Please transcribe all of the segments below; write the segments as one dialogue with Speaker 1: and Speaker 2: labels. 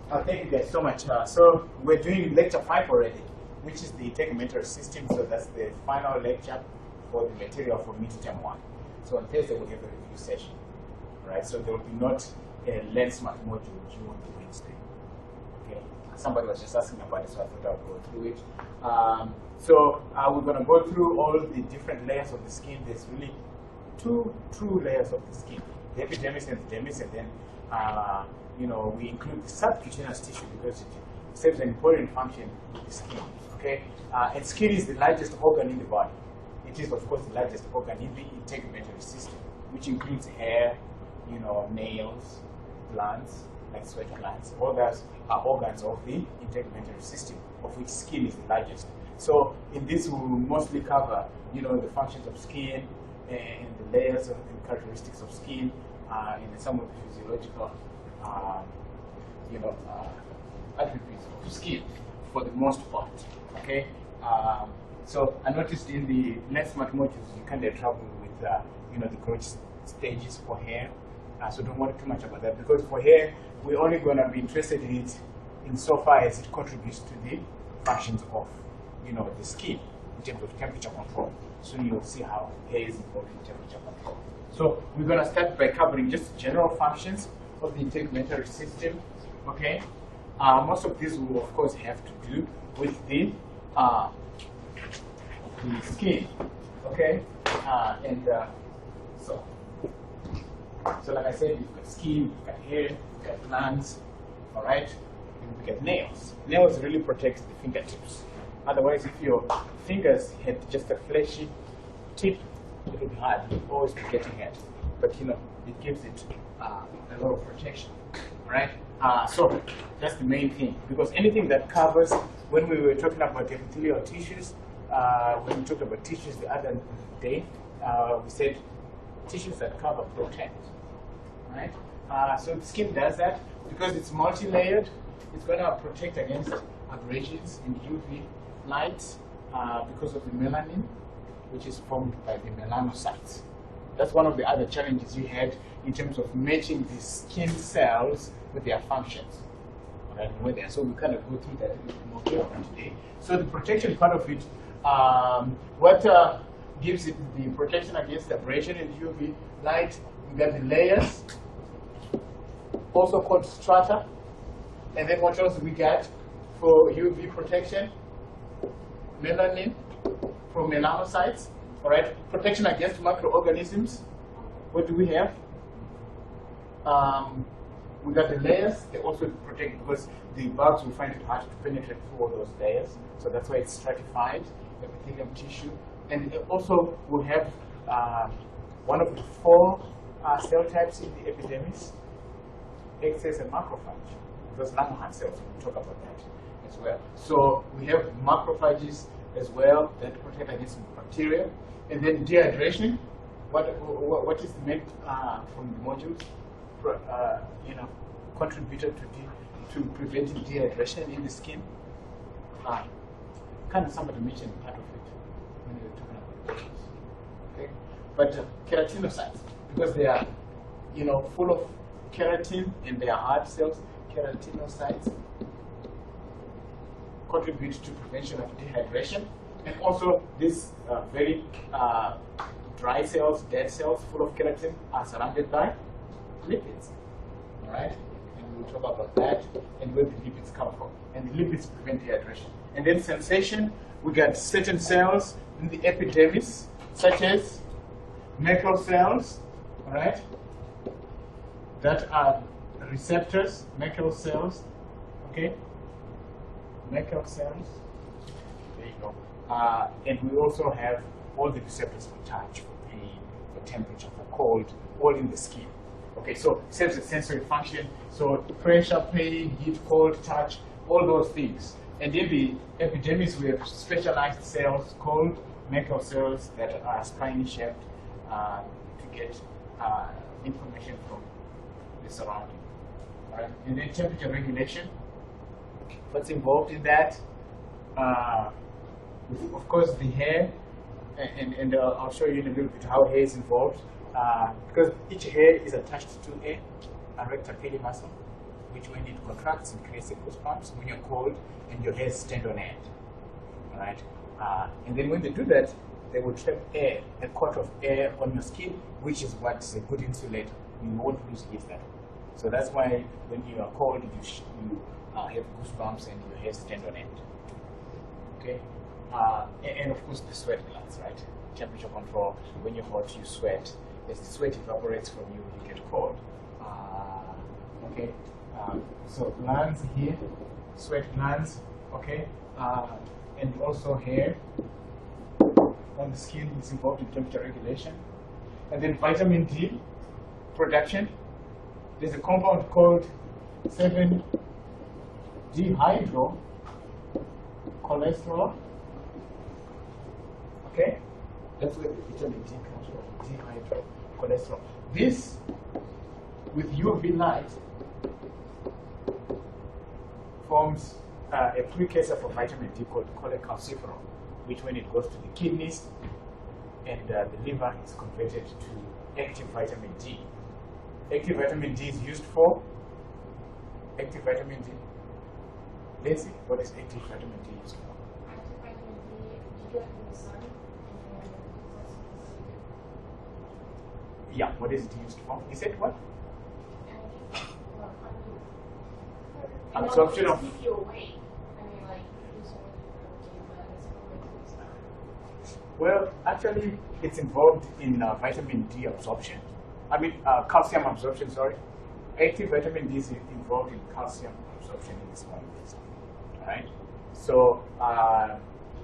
Speaker 1: Thank you guys so much. So we're doing lecture 5 already, which is the integumentary system. So that's the final lecture for the material for midterm 1. So on Thursday we have a review session, right? So there will be not a lens math module due on the Wednesday. Okay. Somebody was just asking about it, so I thought I'll go through it. We're going to go through all the different layers of the skin. There's really two true layers of the skin: the epidermis and the dermis, and then we include the subcutaneous tissue because it serves an important function in the skin. Okay, and skin is the largest organ in the body. It is, of course, the largest organ in the integumentary system, which includes hair, nails, glands, like sweat glands. All those are organs of the integumentary system, of which skin is the largest. So in this, we will mostly cover, the functions of skin and the layers and characteristics of skin, and some of the physiological attributes of skin for the most part. Okay. So I noticed in the next math modules you can't have trouble with the growth stages for hair. So don't worry too much about that, because for hair we're only going to be interested in it insofar as it contributes to the functions of the skin in terms of temperature control. So you'll see how hair is involved in temperature control. So we're going to start by covering just general functions of the integumentary system. Okay, most of these will of course have to do with the skin. Okay, so like I said, you've got skin, you've got hair, you've got glands. All right, and we've got nails. Nails really protect the fingertips. Otherwise, if your fingers had just a fleshy tip, it would be hard. You'd always be getting it. But it gives it a lot of protection. All right. So that's the main thing, because anything that covers, when we were talking about epithelial tissues, when we talked about tissues the other day, we said tissues that cover protect. Right. So the skin does that because it's multi-layered. It's going to protect against abrasions in UV light because of the melanin, which is formed by the melanocytes. That's one of the other challenges you had in terms of matching the skin cells with their functions. Right? So we kind of go through that a little bit more carefully today. So the protection part of it, what gives it the protection against abrasion in UV light? We got the layers, also called strata. And then what else we got for UV protection? Melanin from melanocytes. All right, protection against microorganisms. What do we have? We got the layers. They also protect because the bugs will find it hard to penetrate through all those layers. So that's why it's stratified epithelium tissue. And also we'll have one of the 4 cell types in the epidermis: egg cells and macrophage. Those Langerhans cells. We'll talk about that as well. So we have macrophages as well that protect against bacteria. And then dehydration. What is the main from the modules contributed to preventing dehydration in the skin? Kind of somebody mentioned part of it when we were talking about tissues. Okay, but keratinocytes, because they are full of keratin and they are hard cells. Keratinocytes contribute to prevention of dehydration. And also, these very dry cells, dead cells, full of keratin, are surrounded by lipids. All right, and we'll talk about that and where the lipids come from. And the lipids prevent dehydration. And then sensation, we got certain cells in the epidermis, such as Merkel cells. All right, that are receptors, Merkel cells. Okay, Merkel cells. There you go. And we also have all the receptors for touch, for pain, for temperature, for cold, all in the skin. Okay, so it serves a sensory function. So pressure, pain, heat, cold, touch, all those things. And in the epidermis, we have specialized cells called Merkel cells that are spiny shaped to get information from the surrounding. All right, and then temperature regulation. What's involved in that? Of course, the hair, and I'll show you in a little bit how hair is involved, because each hair is attached to a rectal muscle. which when it contracts, it creates a goosebumps when you're cold and your hairs stand on end. All right? And then when they do that, they will trap air, a coat of air on your skin, which is what's a good insulator. You won't lose heat that way. So that's why when you are cold, you have goosebumps and your hairs stand on end. Okay? And of course the sweat glands, right? Temperature control. When you're hot, you sweat. As the sweat evaporates from you, you get cold. Okay? So glands here, sweat glands, okay? And also hair on the skin is involved in temperature regulation. And then vitamin D production. There's a compound called 7-dehydrocholesterol. Okay? That's where the vitamin D comes from, dehydrocholesterol. This, with UV light, forms a precursor for vitamin D called cholecalciferol, which when it goes to the kidneys and the liver is converted to active vitamin D. Active vitamin D is used for active vitamin D. Lindsay, what is active vitamin D used for?
Speaker 2: Active vitamin D, you get it from the sun.
Speaker 1: Yeah, what is it used for? You said what? Absorption of.
Speaker 2: Keep you awake. I mean, like, you do but it's
Speaker 1: Well, actually, it's involved in vitamin D absorption. I mean, calcium absorption, sorry. Active vitamin D is involved in calcium absorption in this molecule. Right? So,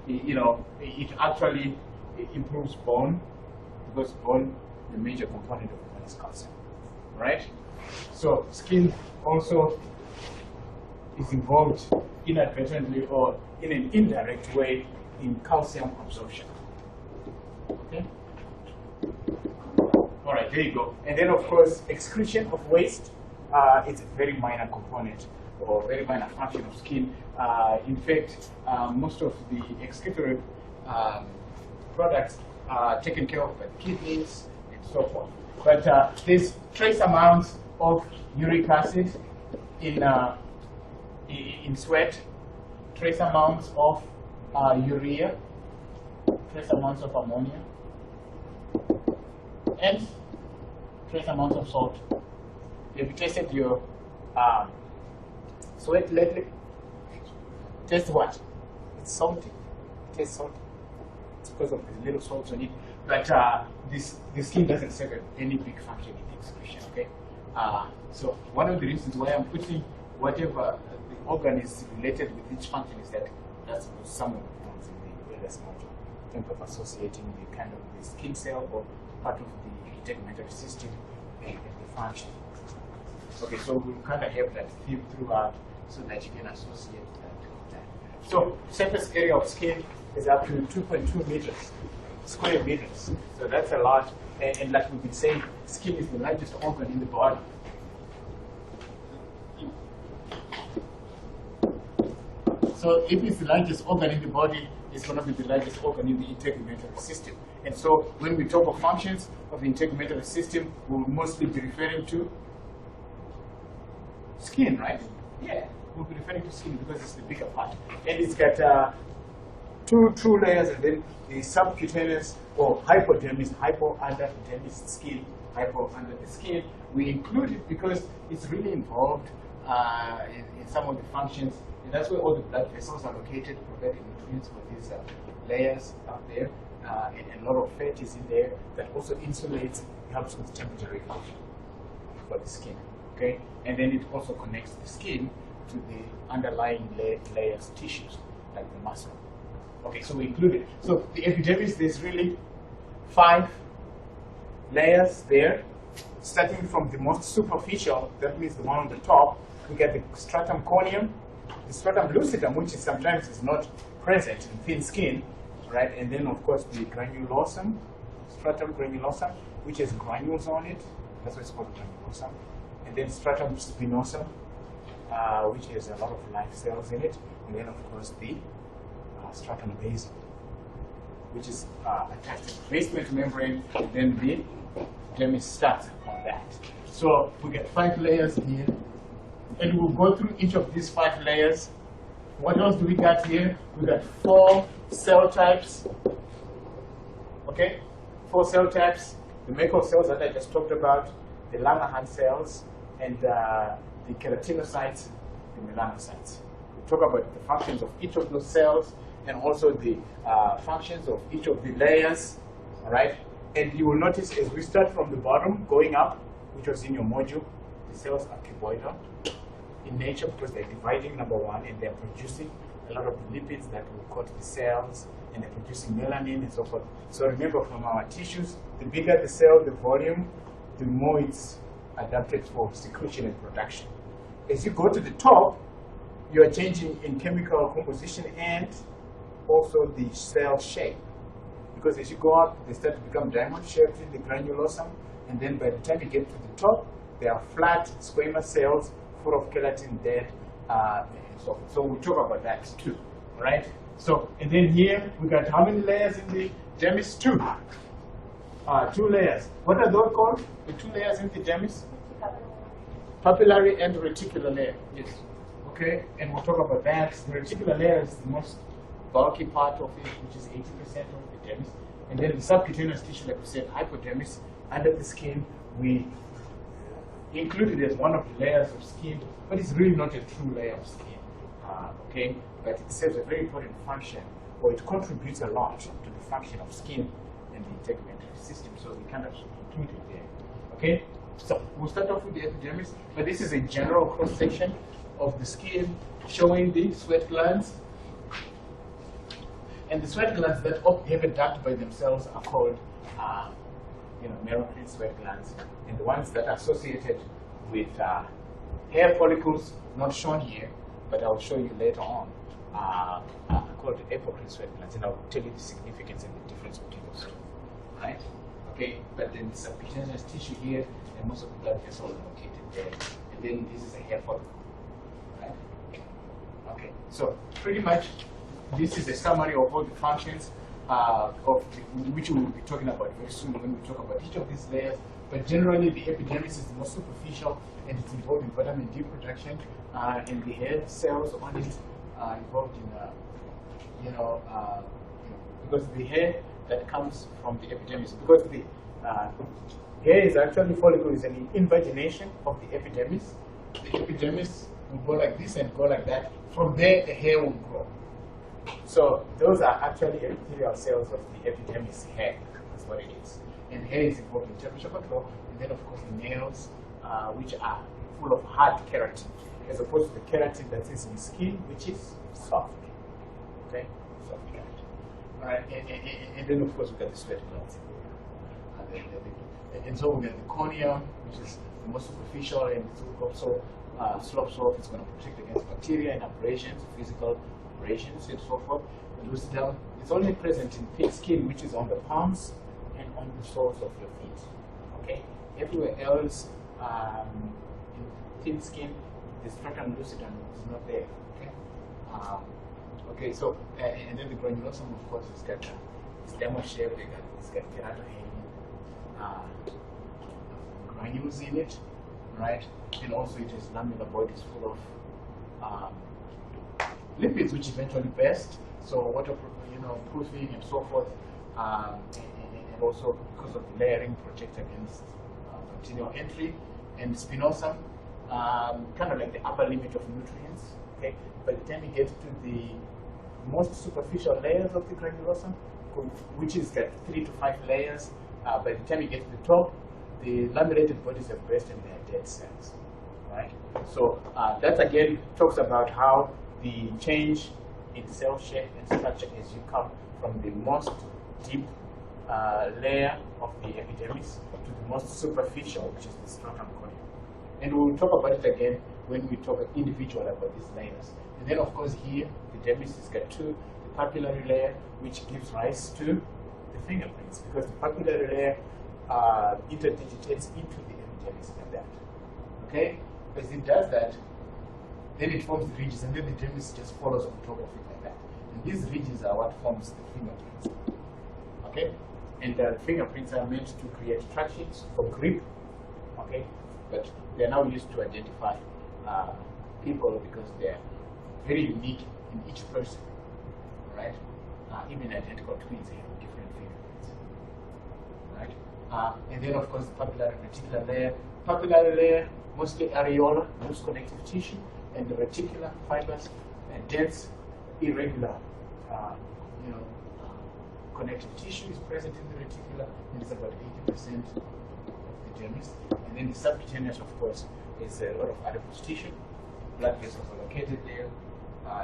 Speaker 1: you know, it actually improves bone, because bone, the major component of bone is calcium. Right? So, skin also is involved inadvertently or in an indirect way in calcium absorption. Okay? All right, there you go. And then, of course, excretion of waste. It's a very minor component or very minor function of skin. In fact, most of the excretory products are taken care of by the kidneys and so forth. But there's trace amounts of uric acid in sweat, trace amounts of urea, trace amounts of ammonia, and trace amounts of salt. Have you tasted your sweat lately? Taste what? It's salty. It tastes salty. It's because of the little salts on it. But the skin doesn't serve any big function in the excretion, okay? So one of the reasons why I'm putting whatever the organ is related with each function is that that's some of the ones in the LS module. Think of associating the kind of the skin cell or part of the integumentary system and the function. Okay, so we'll kind of have that theme throughout so that you can associate that with that. So surface area of skin is up to 2.2 meters, square meters. So that's a lot. And like we've been saying, skin is the largest organ in the body. So if it's the largest organ in the body, it's going to be the largest organ in the integumentary system. And so when we talk of functions of the integumentary system, we'll mostly be referring to skin, right? Yeah, we'll be referring to skin because it's the bigger part. And it's got two layers, and then the subcutaneous or hypodermis, hypo-under-dermis skin, hypo-under the skin. We include it because it's really involved in some of the functions. And that's where all the blood vessels are located, providing nutrients for these layers up there. And a lot of fat is in there that also insulates, helps with temperature regulation for the skin. Okay? And then it also connects the skin to the underlying layers, tissues, like the muscle. Okay, so we include it. So the epidermis, there's really 5 layers there, starting from the most superficial, that means the one on the top. We get the stratum corneum, the stratum lucidum, which is sometimes is not present in thin skin, right? And then, of course, the granulosum, stratum granulosum, which has granules on it. That's why it's called granulosum. And then stratum spinosum, which has a lot of live cells in it. And then, of course, the stratum basum, which is attached to the basement membrane, and then the dermis starts on that. So we get 5 layers here, And we'll go through each of these 5 layers. What else do we got here? We got 4 cell types. Okay, 4 cell types. The Merkel cells that I just talked about, the Langerhans cells, and the keratinocytes, the melanocytes. We'll talk about the functions of each of those cells and also the functions of each of the layers. All right, and you will notice as we start from the bottom going up, which was in your module, the cells are cuboidal in nature because they're dividing, number one, and they're producing a lot of the lipids that will coat the cells, and they're producing melanin and so forth. So remember, from our tissues, the bigger the cell, the volume, the more it's adapted for secretion and production. As you go to the top, you are changing in chemical composition and also the cell shape. Because as you go up, they start to become diamond-shaped in the granulosome, and then by the time you get to the top, they are flat squamous cells full of keratin dead. So we'll talk about that too, all right? So, and then here, we got how many layers in the dermis? 2. 2 layers. What are those called? The 2 layers in the dermis? Papillary and reticular layer. Yes. Okay, and we'll talk about that. The reticular layer is the most bulky part of it, which is 80% of the dermis. And then the subcutaneous tissue, like we said, hypodermis, under the skin, we include it as one of the layers of skin, but it's really not a true layer of skin. Okay, but it serves a very important function, or it contributes a lot to the function of skin and the integumentary system. So we kind of include it there. Okay, so we'll start off with the epidermis, but this is a general cross section of the skin showing the sweat glands. And the sweat glands that have a duct by themselves are called merocrine sweat glands. And the ones that are associated with hair follicles, not shown here, but I'll show you later on, are called apocrine sweat glands. And I'll tell you the significance and the difference between those two. Right? Okay, but then the subcutaneous tissue here, and most of the blood vessels are located there. And then this is a hair follicle. Right? Okay, so pretty much this is a summary of all the functions which we will be talking about very soon when we talk about each of these layers. But generally, the epidermis is the most superficial, and it's involved in vitamin D production, and the hair cells on it are involved in, because the hair that comes from the epidermis, because the hair is actually follicle is an invagination of the epidermis. The epidermis will go like this and go like that. From there, the hair will grow. So those are actually epithelial cells of the epidermis hair. That's what it is. And hair is involved in temperature control, and then of course the nails, which are full of hard keratin, as opposed to the keratin that is in skin, which is soft. Okay, soft keratin. All right, and then of course we got the sweat glands. And so we got the cornea, which is the most superficial, and it also slopes off. It's going to protect against bacteria and abrasions, physical abrasions, and so forth. The lucidum is only present in thick skin, which is on the palms and on the soles of your feet. Okay, everywhere else in thin skin, the stratum lucidum is not there. Okay, okay. So and then the granulosome, of course, it's got it's diamond shaped. It's got keratoheme granules in it, right? And also it has lamellar bodies full of lipids, which eventually burst. So water, proofing and so forth, and also because of the layering, protect against bacterial entry. And spinosum, kind of like the upper limit of nutrients. Okay, by the time you get to the most superficial layers of the granulosome, which is got 3 to 5 layers, by the time you get to the top, the laminated bodies have burst and they are dead cells. Right? So that again talks about how the change in cell shape and structure as you come from the most deep layer of the epidermis to the most superficial, which is the stratum corneum. And we'll talk about it again when we talk individually about these layers. And then of course here, the dermis has got the papillary layer, which gives rise to the fingerprints, because the papillary layer interdigitates into the epidermis like that. Okay? As it does that, then it forms the ridges, and then the dermis just follows on top of it like that. And these ridges are what forms the fingerprints. Okay? And the fingerprints are meant to create tractions for grip. Okay? But they are now used to identify people because they're very unique in each person, right? Even identical twins have different fingerprints, right? And then, of course, the papillary reticular layer. Papillary layer, mostly areola, loose connective tissue, and the reticular fibers, and dense, irregular, connective tissue is present in the reticula, and it's about 80% of the dermis. And then the subcutaneous, of course, is a lot of adipose tissue. Blood vessels are located there.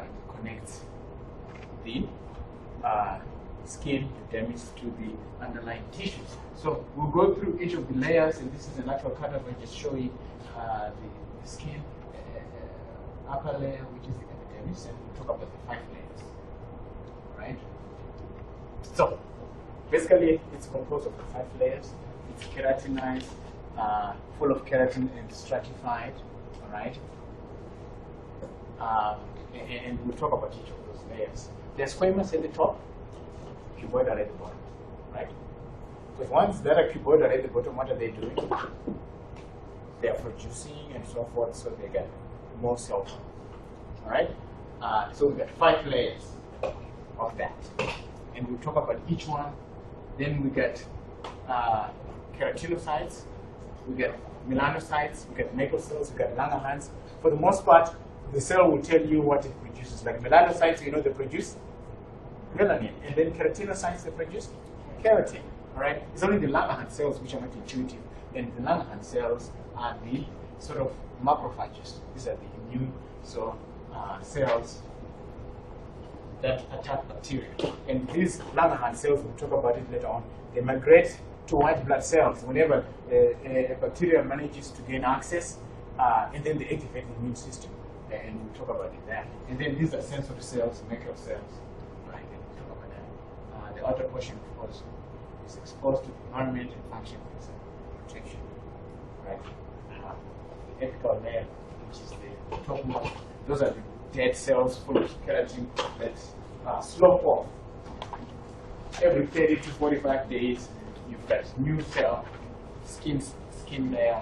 Speaker 1: It connects the skin, the dermis, to the underlying tissues. So we'll go through each of the layers, and this is an actual cartograph just showing the skin, upper layer, which is the epidermis, and we'll talk about the 5 layers, right? So basically, it's composed of the 5 layers. It's keratinized, full of keratin and stratified, all right? And we'll talk about each of those layers. There's squamous at the top, cuboidal at the bottom, right? Because ones that are cuboidal at the bottom, what are they doing? They are producing and so forth, so they get more cell count, all right? So we've got 5 layers of that. And we'll talk about each one. Then we get keratinocytes, we get melanocytes, we get Merkel cells, we get Langerhans. For the most part, the cell will tell you what it produces. Like melanocytes, you know, they produce melanin, and then keratinocytes, they produce keratin. All right, it's only the Langerhans cells which are not intuitive, and the Langerhans cells are the sort of macrophages. These are the immune cells that attack bacteria. And these Langerhans cells, we'll talk about it later on, they migrate to white blood cells whenever a bacteria manages to gain access, and then they activate the immune system. And we'll talk about it there. And then these are sensory cells, Merkel cells, right? And we'll talk about that. The outer portion, of course, is exposed to the environment and function as a protection, right? The apical layer, which is the topmost, those are the dead cells full of keratin that slope off. Every 30 to 45 days, you've got new cell, skin layer.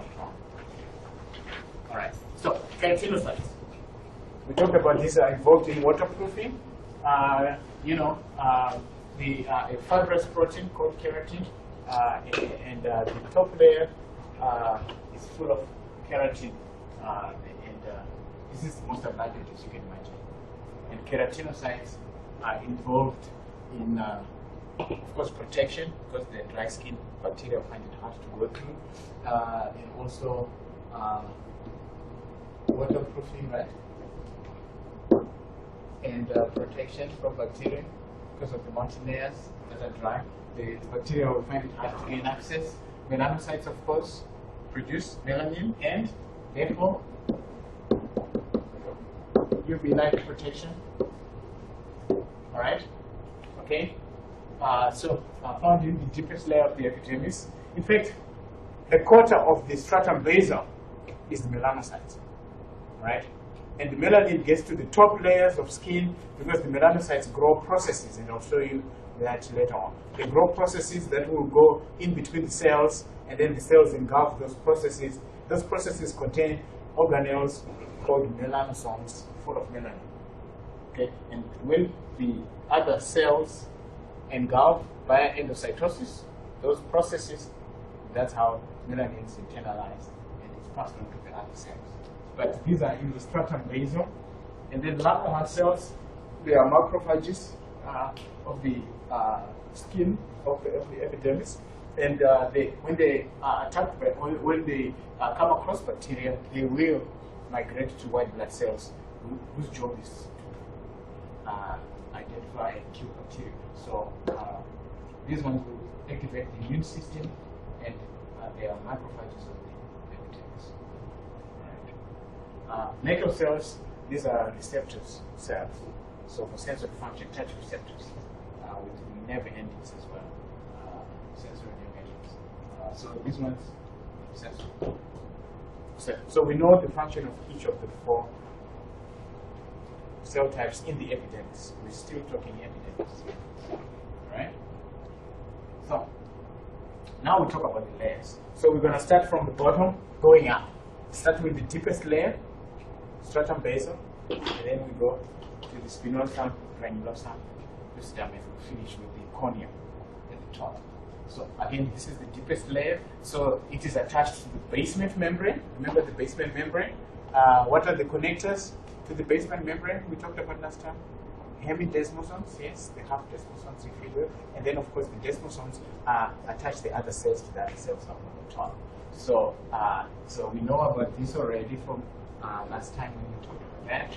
Speaker 1: All right, so keratinocytes. We talked about these are involved in waterproofing. A fibrous protein called keratin, and the top layer is full of keratin, and this is the most abundant, as you can imagine. And keratinocytes are involved in, of course, protection, because the dry skin bacteria find it hard to go through, and also waterproofing, right? And protection from bacteria because of the mountain layers that are dry. The bacteria will find it hard to gain access. Melanocytes, of course, produce melanin and therefore UV light protection. All right? Okay? So found in the deepest layer of the epidermis. In fact, a quarter of the stratum basal is the melanocytes. Right? And the melanin gets to the top layers of skin because the melanocytes grow processes, and I'll show you that later on. They grow processes that will go in between the cells, and then the cells engulf those processes. Those processes contain organelles called melanosomes, full of melanin. Okay, and when the other cells engulf via endocytosis, those processes, that's how melanin is internalized and it's passed on to the other cells. But these are in the stratum basal. And then Langerhans cells, they are macrophages of the skin of the epidermis. And when they are attacked, when they come across bacteria, they will migrate to white blood cells, whose job is to identify and kill bacteria. So these ones will activate the immune system, and they are macrophages of the epidermis. Merkel cells, these are receptors cells. So for sensory function, touch receptors with nerve endings as well, sensory nerve endings. So these ones, sensory. So we know the function of each of the 4 cell types in the epidermis. We're still talking epidermis, right? So now we talk about the layers. So we're going to start from the bottom, going up. Start with the deepest layer, stratum basal, and then we go to the spinosum, granulosum, lucidum, and we finish with the cornea at the top. So again, this is the deepest layer. So it is attached to the basement membrane. Remember the basement membrane? What are the connectors to the basement membrane we talked about last time? Hemidesmosomes, yes, they have desmosomes if you will. And then of course the desmosomes attach the other cells to the other cells up on the top. So, so we know about this already from last time when we talked about that.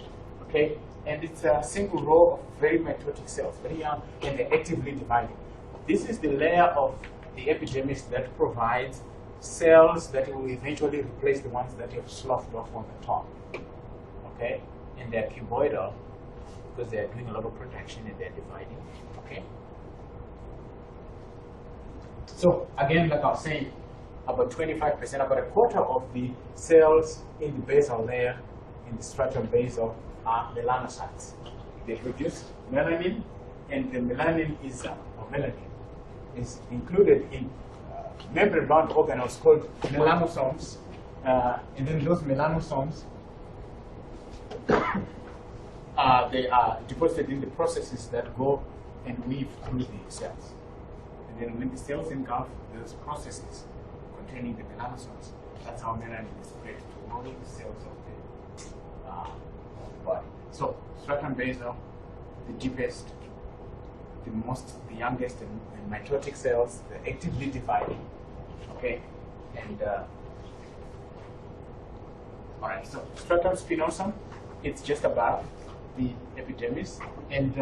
Speaker 1: Okay, and it's a single row of very mitotic cells, very young, and they're actively dividing. This is the layer of the epidermis that provides cells that will eventually replace the ones that have sloughed off on the top. Okay, and they're cuboidal because they're doing a lot of production and they're dividing. Okay. So again, like I was saying, about 25%, about a quarter of the cells in the basal layer, in the stratum basal, are melanocytes. They produce melanin, and the melanin is included in membrane-bound organelles called melanosomes, and then those melanosomes they are deposited in the processes that go and weave through the cells. And then when the cells engulf those processes containing the melanosomes, that's how melanin is spread to all the cells of the body. So stratum basal, the deepest, the youngest and mitotic cells, they're actively dividing. Okay, and all right. So stratum spinosum, it's just above the epidermis, and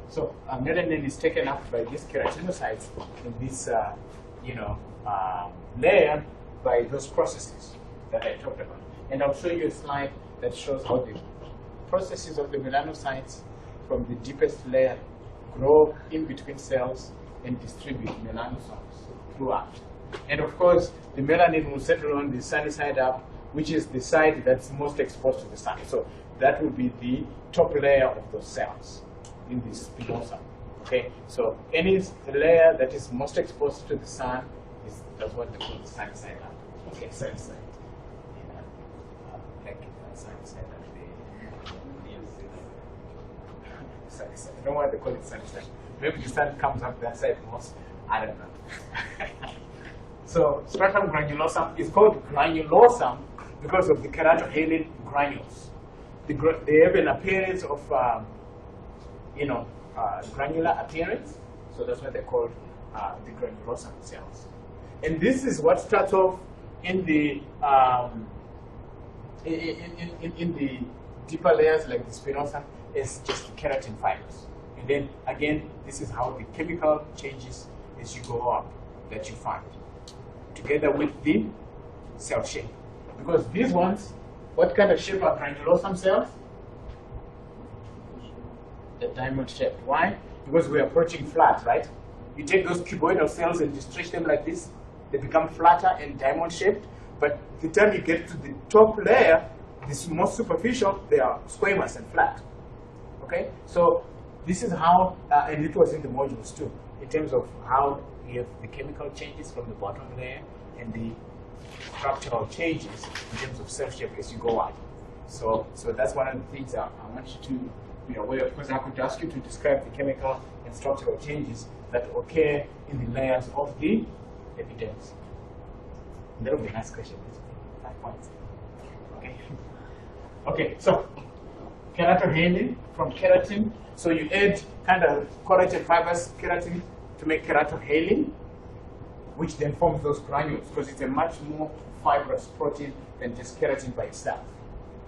Speaker 1: so melanin is taken up by these keratinocytes in this layer by those processes that I talked about. And I'll show you a slide that shows how the processes of the melanocytes from the deepest layer grow in between cells and distribute melanosomes throughout. And of course, the melanin will settle on the sunny side up, which is the side that's most exposed to the sun. So that will be the top layer of those cells in the spinosum. Okay, so any layer that is most exposed to the sun that's what they call the sunny side up. Okay, sunny side. Sunny side up. Sunny side. I don't know why they call it sunny side. Maybe the sun comes up that side most. I don't know. So stratum granulosum is called granulosum because of the keratohalin granules. They have an appearance of, granular appearance. So that's why they're called the granulosum cells. And this is what starts off in the in the deeper layers like the spinosum is just keratin fibers. And then again, this is how the chemical changes as you go up that you find, together with the cell shape. Because these ones, what kind of shape are granulosum cells? The diamond shape. Why? Because we're approaching flat, right? You take those cuboidal cells and you stretch them like this, they become flatter and diamond shaped. But the time you get to the top layer, this most superficial, they are squamous and flat. Okay? So this is how, and it was in the modules too, in terms of how you have the chemical changes from the bottom layer and the structural changes in terms of cell shape as you go up. So that's one of the things I want you to be aware of, because I could ask you to describe the chemical and structural changes that occur in the layers of the epidermis. That would be a nice question. 5 points. Okay. Okay, so keratohalin from keratin. So you add kind of collagen fibers, keratin, to make keratohalin, which then forms those granules, because it's a much more fibrous protein than just keratin by itself.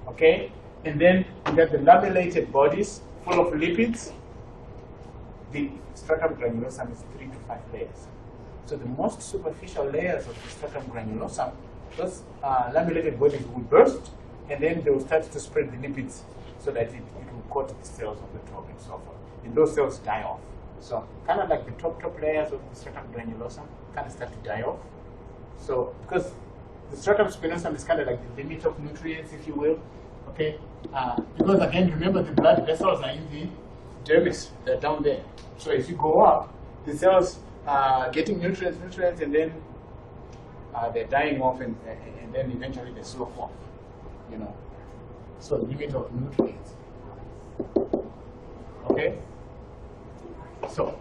Speaker 1: Okay? And then you get the lamellated bodies full of lipids. The stratum granulosum is 3 to 5 layers. So the most superficial layers of the stratum granulosum, those lamellated bodies will burst, and then they will start to spread the lipids so that it will coat the cells on the top and so forth. And those cells die off. So kind of like the top layers of the stratum granulosum kind of start to die off. So because the stratum spinosum is kind of like the limit of nutrients, if you will. Okay, because again, remember the blood vessels are in the dermis, they're down there. So as you go up, the cells are getting nutrients, and then they're dying off, and then eventually they slough off. So limit of nutrients. Okay? So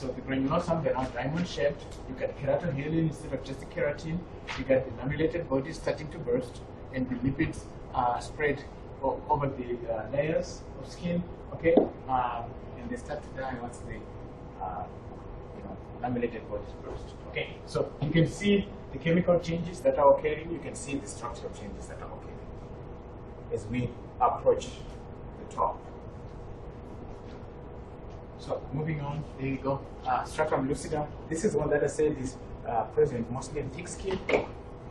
Speaker 1: the granulosome, they're now diamond shaped. You get keratohalin instead of just the keratin. You get the lamellated body starting to burst, and the lipids are spread over the layers of skin. Okay, and they start to die once the lamellated bodies burst. Okay, so you can see the chemical changes that are occurring. You can see the structural changes that are occurring as we approach the top. So moving on, there you go. Stratum lucidum. This is one that I said is present mostly in thick skin,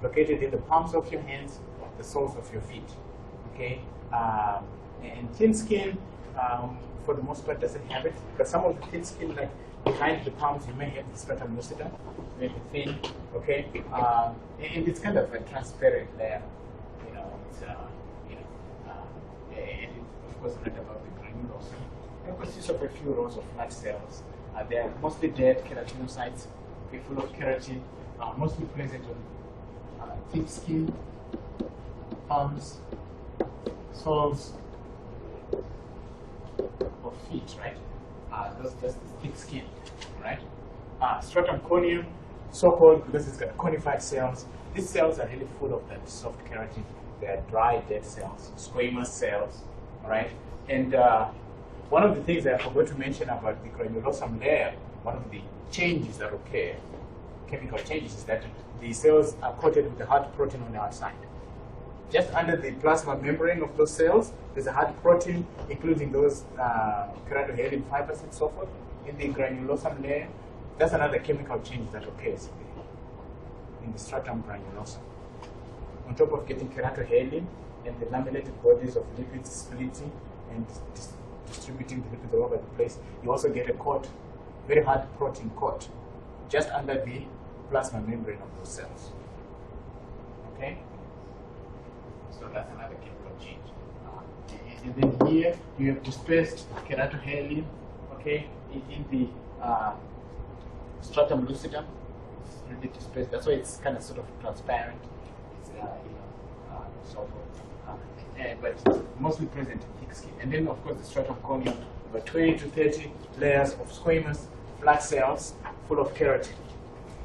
Speaker 1: located in the palms of your hands, the soles of your feet. Okay, and thin skin, for the most part, doesn't have it. But some of the thin skin, like behind the palms, you may have the stratum lucidum, maybe thin. Okay, and it's kind of a transparent layer. It's and it, of course, not above the granulosome. It consists of a few rows of flat cells. They are mostly dead keratinocytes, full of keratin, mostly present on thick skin, palms, soles of feet, right? Those just thick skin, right? Stratum corneum, so-called because it's got conified cells. These cells are really full of that soft keratin. They are dry, dead cells, squamous cells, right? And one of the things that I forgot to mention about the granulosome layer, one of the changes that occur, chemical changes, is that the cells are coated with the hard protein on the outside. Just under the plasma membrane of those cells, there's a hard protein, including those keratohalin fibers and so forth, in the granulosome layer. That's another chemical change that occurs in the stratum granulosum. On top of getting keratohalin and the lamellated bodies of lipids splitting and distributing the lipids all over the place, you also get a coat, very hard protein coat, just under the plasma membrane of those cells. Okay? So that's another chemical change. And then here you have dispersed keratohalin, okay, in the stratum lucidum. It's really dispersed. That's why it's kind of sort of transparent. It's so forth. But it's mostly present in thick skin. And then, of course, the stratum corneum, about 20 to 30 layers of squamous flat cells full of keratin.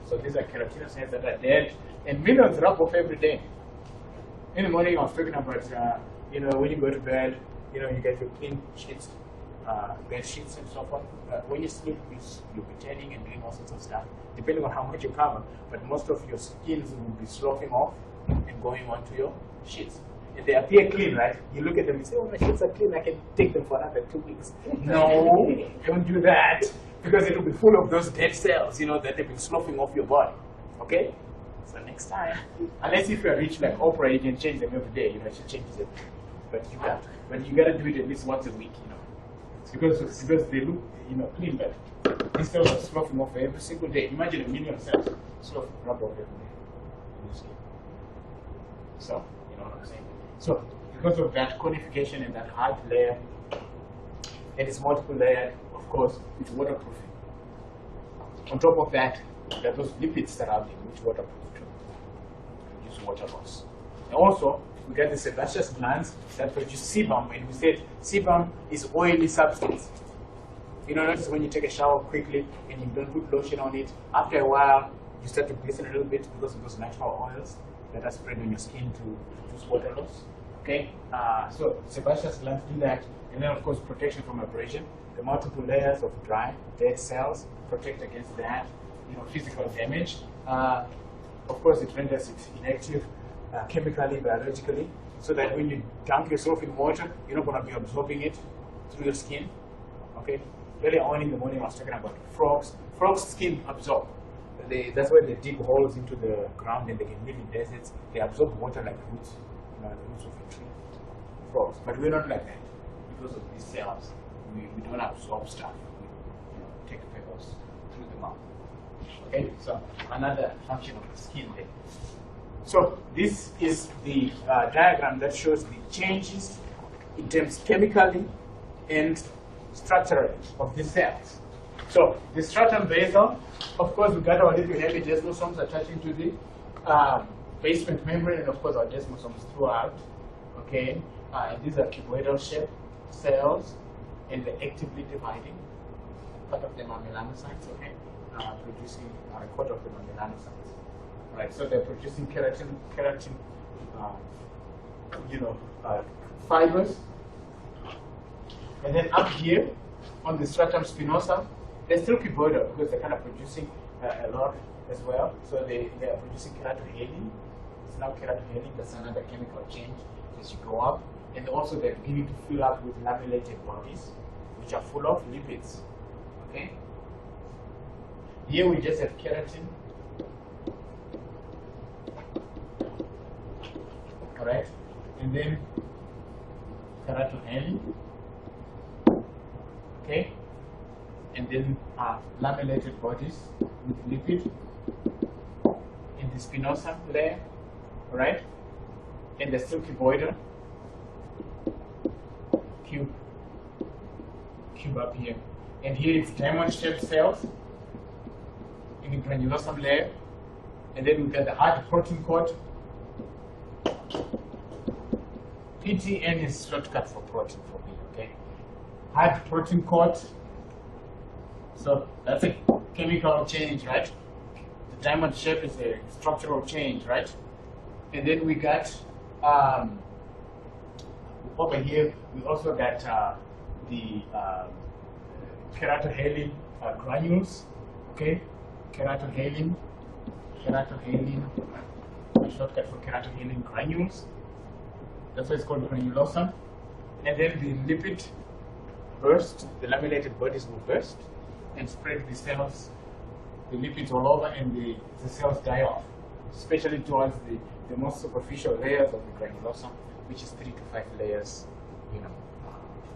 Speaker 1: So these are keratinocytes that are dead, and millions rub off every day. In the morning, I was talking about, when you go to bed, you get your clean sheets, bed sheets and so forth. When you sleep, you'll be turning and doing all sorts of stuff, depending on how much you cover. But most of your skins will be sloughing off and going onto your sheets. And they appear clean, right? You look at them and say, oh, my sheets are clean, I can take them for another 2 weeks. No, don't do that, because it will be full of those dead cells, that have been sloughing off your body. Okay? So next time, unless if you're rich like Oprah, you can change them every day, she changes it. But you gotta do it at least once a week, It's because they look, clean, but these cells are sloughing off every single day. Imagine 1 million cells sloughing rub off every day in your skin. So, you know what I'm saying? So, because of that conification and that hard layer, and it's multiple layered, of course, it's waterproofing. On top of that, there are those lipids surrounding which waterproof too, reduce water loss. And also, we get the sebaceous glands that produce sebum, and we said sebum is oily substance. Notice when you take a shower quickly and you don't put lotion on it, after a while you start to glisten a little bit because of those natural oils that are spread on your skin to reduce water loss. Okay, so sebaceous glands do that, and then of course protection from abrasion. The multiple layers of dry, dead cells protect against that, physical damage. Of course, it renders it inactive chemically, biologically, so that when you dunk yourself in water, you're not going to be absorbing it through your skin. Okay. Earlier on in the morning, I was talking about frogs. Frogs' skin absorb. That's why they dig holes into the ground and they can live in deserts. They absorb water like roots, the roots of a tree. Frogs, but we're not like that because of these cells. We don't absorb stuff. We take pebbles through the mouth. Okay, so another function of the skin there. So this is the diagram that shows the changes in terms chemically and structurally of the cells. So the stratum basal, of course, we got our little heavy desmosomes attaching to the basement membrane, and of course our desmosomes throughout. Okay, and these are cuboidal shaped cells, and they're actively dividing. Part of them are melanocytes, okay, producing a quarter of them are melanocytes. Right, so they're producing keratin, fibers. And then up here on the stratum spinosum, they're still cuboidal because they're kind of producing a lot as well. So they are producing keratohalin. It's now keratohalin, that's another chemical change as you go up. And also they're beginning to fill up with lamellated bodies, which are full of lipids. Okay? Here we just have keratin. Alright? And then keratohalin. Okay? And then lamellated bodies with lipid in the spinosum layer. Alright? And they're still cuboidal. Cube up here. And here it's diamond-shaped cells in the granulosum layer. And then we've got the hard protein coat. PTN is shortcut for protein for me, okay? Hard protein coat. So that's a chemical change, right? The diamond shape is a structural change, right? And then we got over here, we also got the keratohalin granules, okay? Keratohalin, shortcut for keratohalin granules. That's why it's called granulosum. And then the lipid burst, the lamellated bodies will burst and spread the cells, the lipids all over, and the cells die off, especially towards the most superficial layers of the granulosum, which is 3 to 5 layers,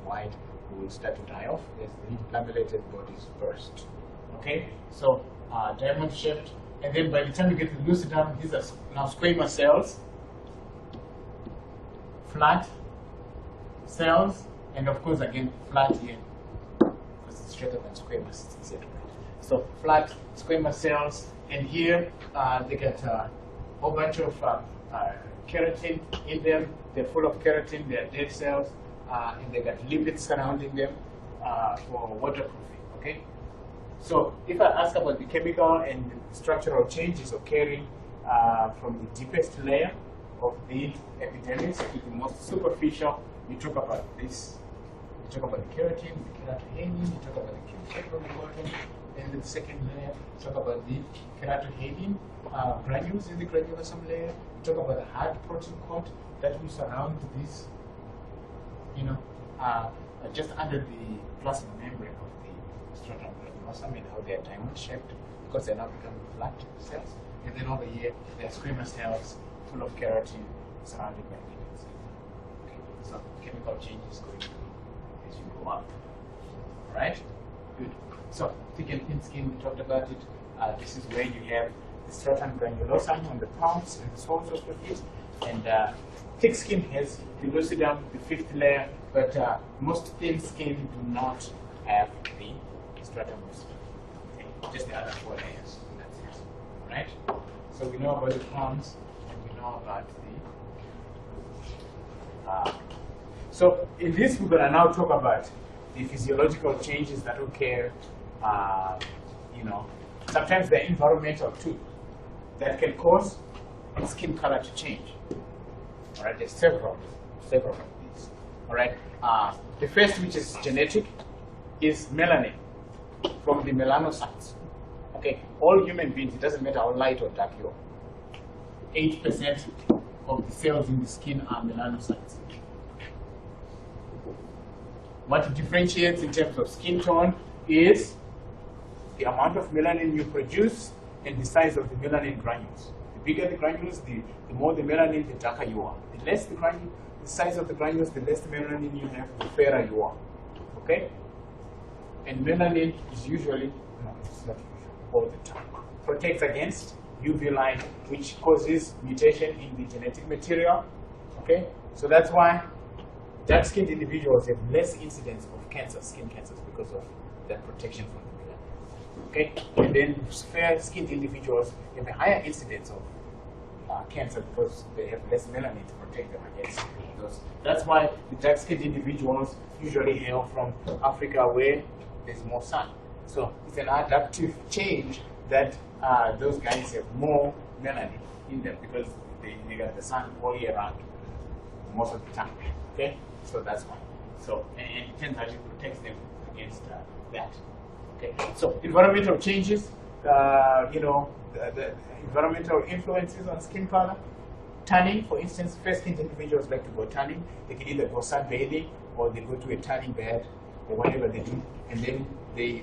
Speaker 1: wide, will start to die off as the lamellated bodies burst. Okay, so diamond shaped, and then by the time you get to the lucidum, these are now squamous cells, flat cells, and of course again flat here because it's straighter than squamous, it's easier to write. So flat squamous cells, and here they get a whole bunch of keratin in them. They're full of keratin, they're dead cells, and they got lipids surrounding them for waterproofing. Okay? So if I ask about the chemical and structural changes occurring from the deepest layer of the epidermis to the most superficial, you talk about this. You talk about the keratin, the keratohalin, you talk about the cuticle bottom, and the second layer, you talk about the keratohalin granules in the granulosum layer, you talk about the hard protein coat that will surround this, just under the plasma membrane of the stratum granulosum, and how they are diamond shaped because they're now becoming flat cells. And then over here, there are squamous cells full of keratin surrounded by lipids. Okay, so chemical changes going through as you go up. Alright? Good. So thick and thin skin, we talked about it. This is where you have the stratum granulosum on the palms and the soles of the feet. And thick skin has the lucidum, the fifth layer, but most thin skin do not have the stratum lucidum. Okay? Just the other 4 layers. That's it. Right? So we know about the palms, and we know about the. So in this, we're going to now talk about the physiological changes that occur. Sometimes they're environmental too, that can cause skin color to change. All right, there's several of these. All right, the first, which is genetic, is melanin from the melanocytes. Okay, all human beings, it doesn't matter how light or dark you are, 8% of the cells in the skin are melanocytes. What differentiates in terms of skin tone is the amount of melanin you produce and the size of the melanin granules. The bigger the granules, the more the melanin, the darker you are. The less the size of the granules, the less the melanin you have, the fairer you are. Okay? And melanin is usually, no, it's not usually, all the time, protects against UV light, which causes mutation in the genetic material. Okay? So that's why dark-skinned individuals have less incidence of cancer, skin cancers, because of that protection from the melanin. Okay? And then fair-skinned individuals have a higher incidence of cancer because they have less melanin to protect them against those. That's why the dark-skinned individuals usually hail from Africa where there's more sun. So it's an adaptive change that those guys have more melanin in them because they got the sun all year round most of the time. Okay, so that's why. So and it tends actually protects them against that. Okay, so environmental changes, the environmental influences on skin color. Tanning, for instance, fair-skinned individuals like to go tanning. They can either go sunbathing or they go to a tanning bed or whatever they do, and then they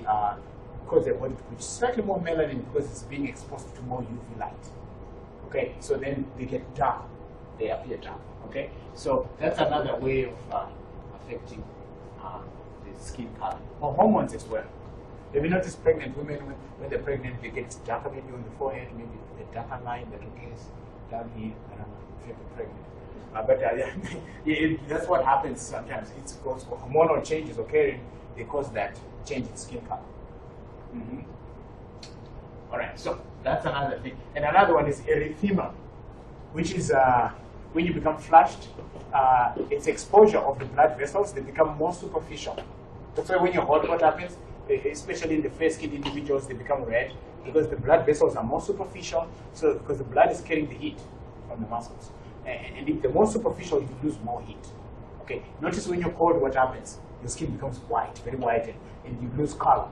Speaker 1: cause their body to produce slightly more melanin because it's being exposed to more UV light. Okay, so then they get dark, they appear dark. Okay, so that's another way of affecting the skin color. Or hormones as well. Have you noticed pregnant women, when they're pregnant, they get darker maybe on the forehead, maybe a darker line that appears down here. I don't know if you're pregnant. But that's what happens sometimes. It's because hormonal changes occurring, they cause that change in skin color. All right, so that's another thing. And another one is erythema, which is when you become flushed, it's exposure of the blood vessels, they become more superficial. That's why when you're hot, what happens? Especially in the fair-skinned individuals, they become red because the blood vessels are more superficial. So because the blood is carrying the heat from the muscles, and if they're more superficial, you lose more heat. Okay. Notice when you're cold, what happens? Your skin becomes white, very white, and you lose color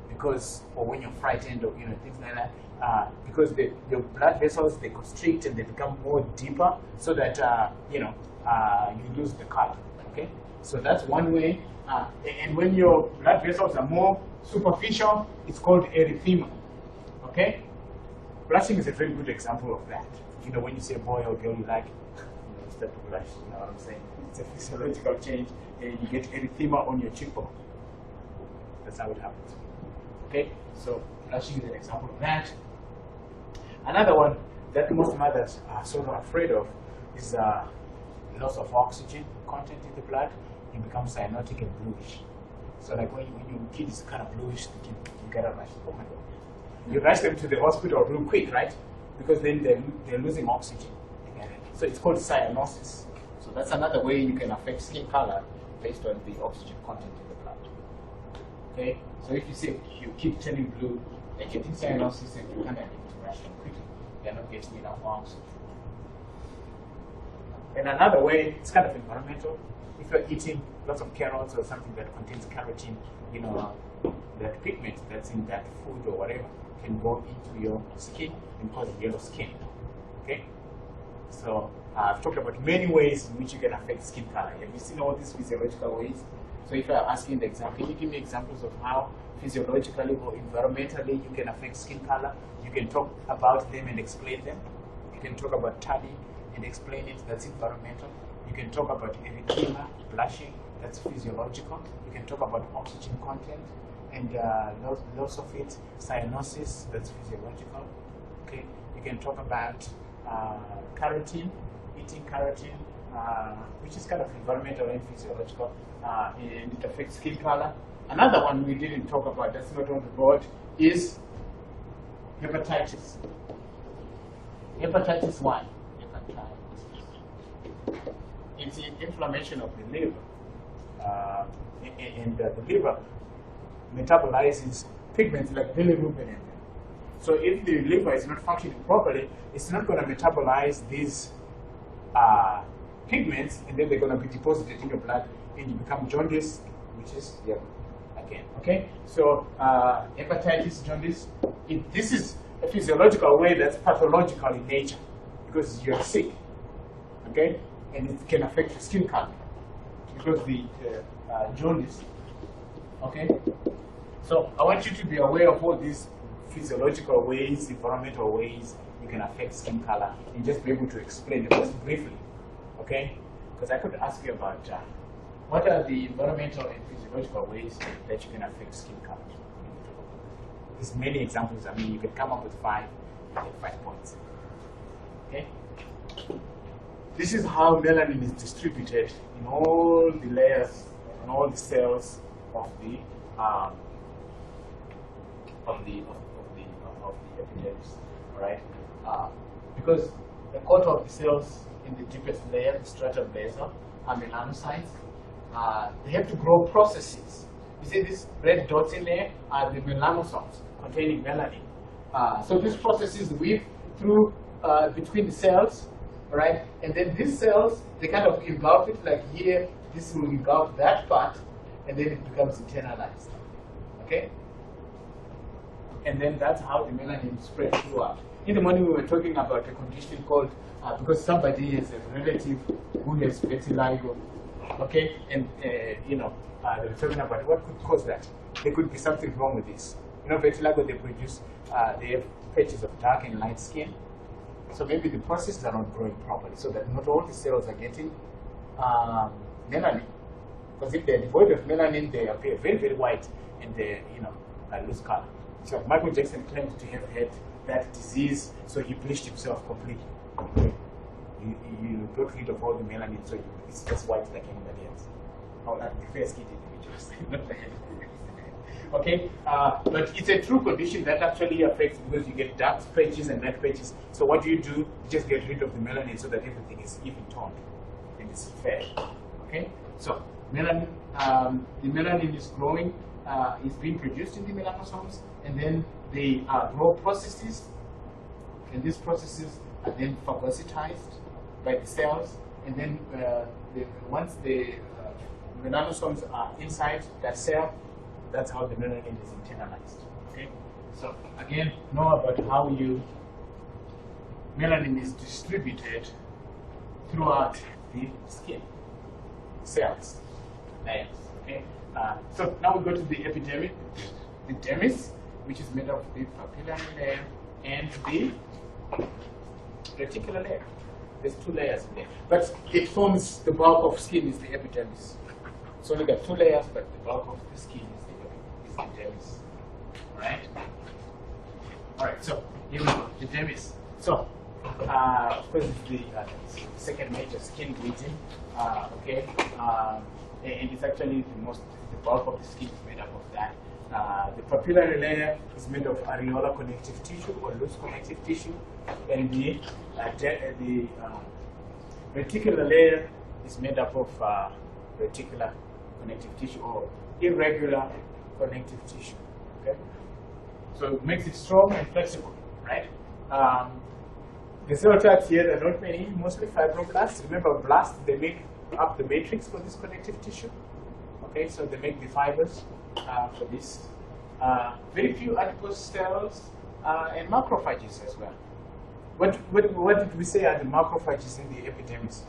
Speaker 1: because, or when you're frightened, or things like that, because your blood vessels they constrict and they become more deeper, so that you lose the color. Okay. So that's one way. And when your blood vessels are more superficial, it's called erythema. Okay? Blushing is a very good example of that. When you say boy or girl you like, you start to blush, you know what I'm saying? It's a physiological change, and you get erythema on your cheekbone. That's how it happens. Okay? So blushing is an example of that. Another one that most mothers are sort of afraid of is loss of oxygen content in the blood. You become cyanotic and bluish. So like when your kid is kind of bluish, you gotta rush. Oh my God! You rush them to the hospital real quick, right? Because then they're losing oxygen. So it's called cyanosis. So that's another way you can affect skin color based on the oxygen content in the blood. Okay. So if you see your kid turning blue, they're getting cyanosis, and you kind of need to rush them quickly. They're not getting enough oxygen. And another way, it's kind of environmental. If you're eating lots of carrots or something that contains carotene, that pigment that's in that food or whatever can go into your skin and cause yellow skin. Okay? So I've talked about many ways in which you can affect skin color. Have you seen all these physiological ways? So if I ask you the example, can you give me examples of how physiologically or environmentally you can affect skin color? You can talk about them and explain them. You can talk about tanning and explain it, that's environmental. You can talk about erythema, blushing, that's physiological. You can talk about oxygen content and loss of it, cyanosis, that's physiological. Okay. You can talk about carotene, eating carotene, which is kind of environmental and physiological, and it affects skin color. Another one we didn't talk about, that's not on the board, is hepatitis. Hepatitis 1. It's the inflammation of the liver, and the liver metabolizes pigments like bilirubin. So if the liver is not functioning properly, it's not going to metabolize these pigments, and then they're going to be deposited in your blood, and you become jaundice, which is yellow again. Okay, so hepatitis, jaundice. This is a physiological way that's pathological in nature because you're sick. Okay. And it can affect your skin color because the jaundice. Okay? So I want you to be aware of all these physiological ways, environmental ways you can affect skin color, and just be able to explain them just briefly. Okay? Because I could ask you about what are the environmental and physiological ways that you can affect skin color. There's many examples. I mean, you can come up with 5 points. Okay? This is how melanin is distributed in all the layers, in all the cells of the epidermis. All right, because a quarter of the cells in the deepest layer, the stratum basal, are melanocytes. They have to grow processes. You see these red dots in there are the melanosomes containing melanin. So these processes weave through between the cells, right? And then these cells, they kind of engulf it, like here, this will engulf that part, and then it becomes internalized, okay? And then that's how the melanin spreads throughout. In the morning we were talking about a condition called, because somebody has a relative who has vitiligo, okay? And, you know, they were talking about what could cause that. There could be something wrong with this. You know, vitiligo, they produce, they have patches of dark and light skin. So maybe the processes are not growing properly, so that not all the cells are getting melanin. Because if they're devoid of melanin, they appear very, very white and they, you know, lose color. So Michael Jackson claimed to have had that disease, so he bleached himself completely. You got rid of all the melanin, so it's just white like anybody else. Or like the fair-skinned individuals. Okay, but it's a true condition that actually affects, because you get dark patches and light patches. So what do? You just get rid of the melanin so that everything is even toned and it's fair. Okay, so melanin, the melanin is growing, is being produced in the melanosomes, and then they grow processes, and these processes are then phagocytized by the cells, and then once the melanosomes are inside that cell, that's how the melanin is internalized. Okay, so again, know about how melanin is distributed throughout the skin cells, layers. Okay, so now we go to the epidermis, the dermis, which is made of the papillary layer and the reticular layer. There's two layers in there, but it forms the bulk of skin is the epidermis. So we got two layers, but the bulk of the skin is the dermis. Alright? Alright, so here we go, the dermis. So, of course, it's the second major skin region, okay? And it's actually the bulk of the skin is made up of that. The papillary layer is made of areolar connective tissue or loose connective tissue, and the reticular layer is made up of reticular connective tissue or irregular connective tissue. Okay, so it makes it strong and flexible, right? The cell types here, there are not many, mostly fibroblasts. Remember, blasts, they make up the matrix for this connective tissue. Okay, so they make the fibers for this. Very few adipose cells and macrophages as well. What did we say are the macrophages in the epidermis?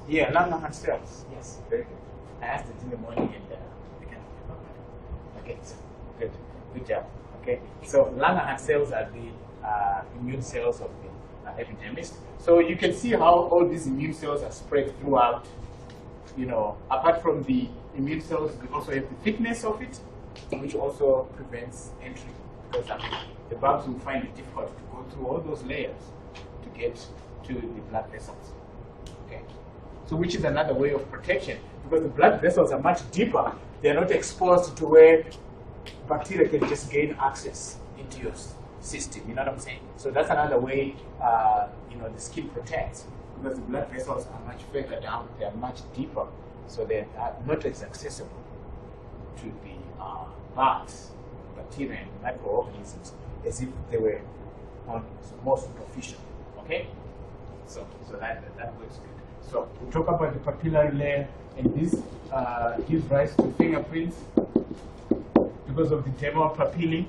Speaker 1: Yeah, Langerhans cells. Yes, very good. I asked it in the morning and they kind of remember. Okay, so good job. Okay, so Langerhans cells are the immune cells of the epidermis. So you can see how all these immune cells are spread throughout. You know, apart from the immune cells, we also have the thickness of it, which also prevents entry, because the bugs will find it difficult to go through all those layers to get to the blood vessels. Okay, so which is another way of protection, because the blood vessels are much deeper. They are not exposed to where bacteria can just gain access into your system. You know what I'm saying? So that's another way, you know, the skin protects, because the blood vessels are much further down. They are much deeper, so they are not as accessible to the bugs, bacteria, and microorganisms as if they were more superficial. Okay, so that works good. So we talk about the papillary layer, and this gives rise to fingerprints because of the dermal papillae.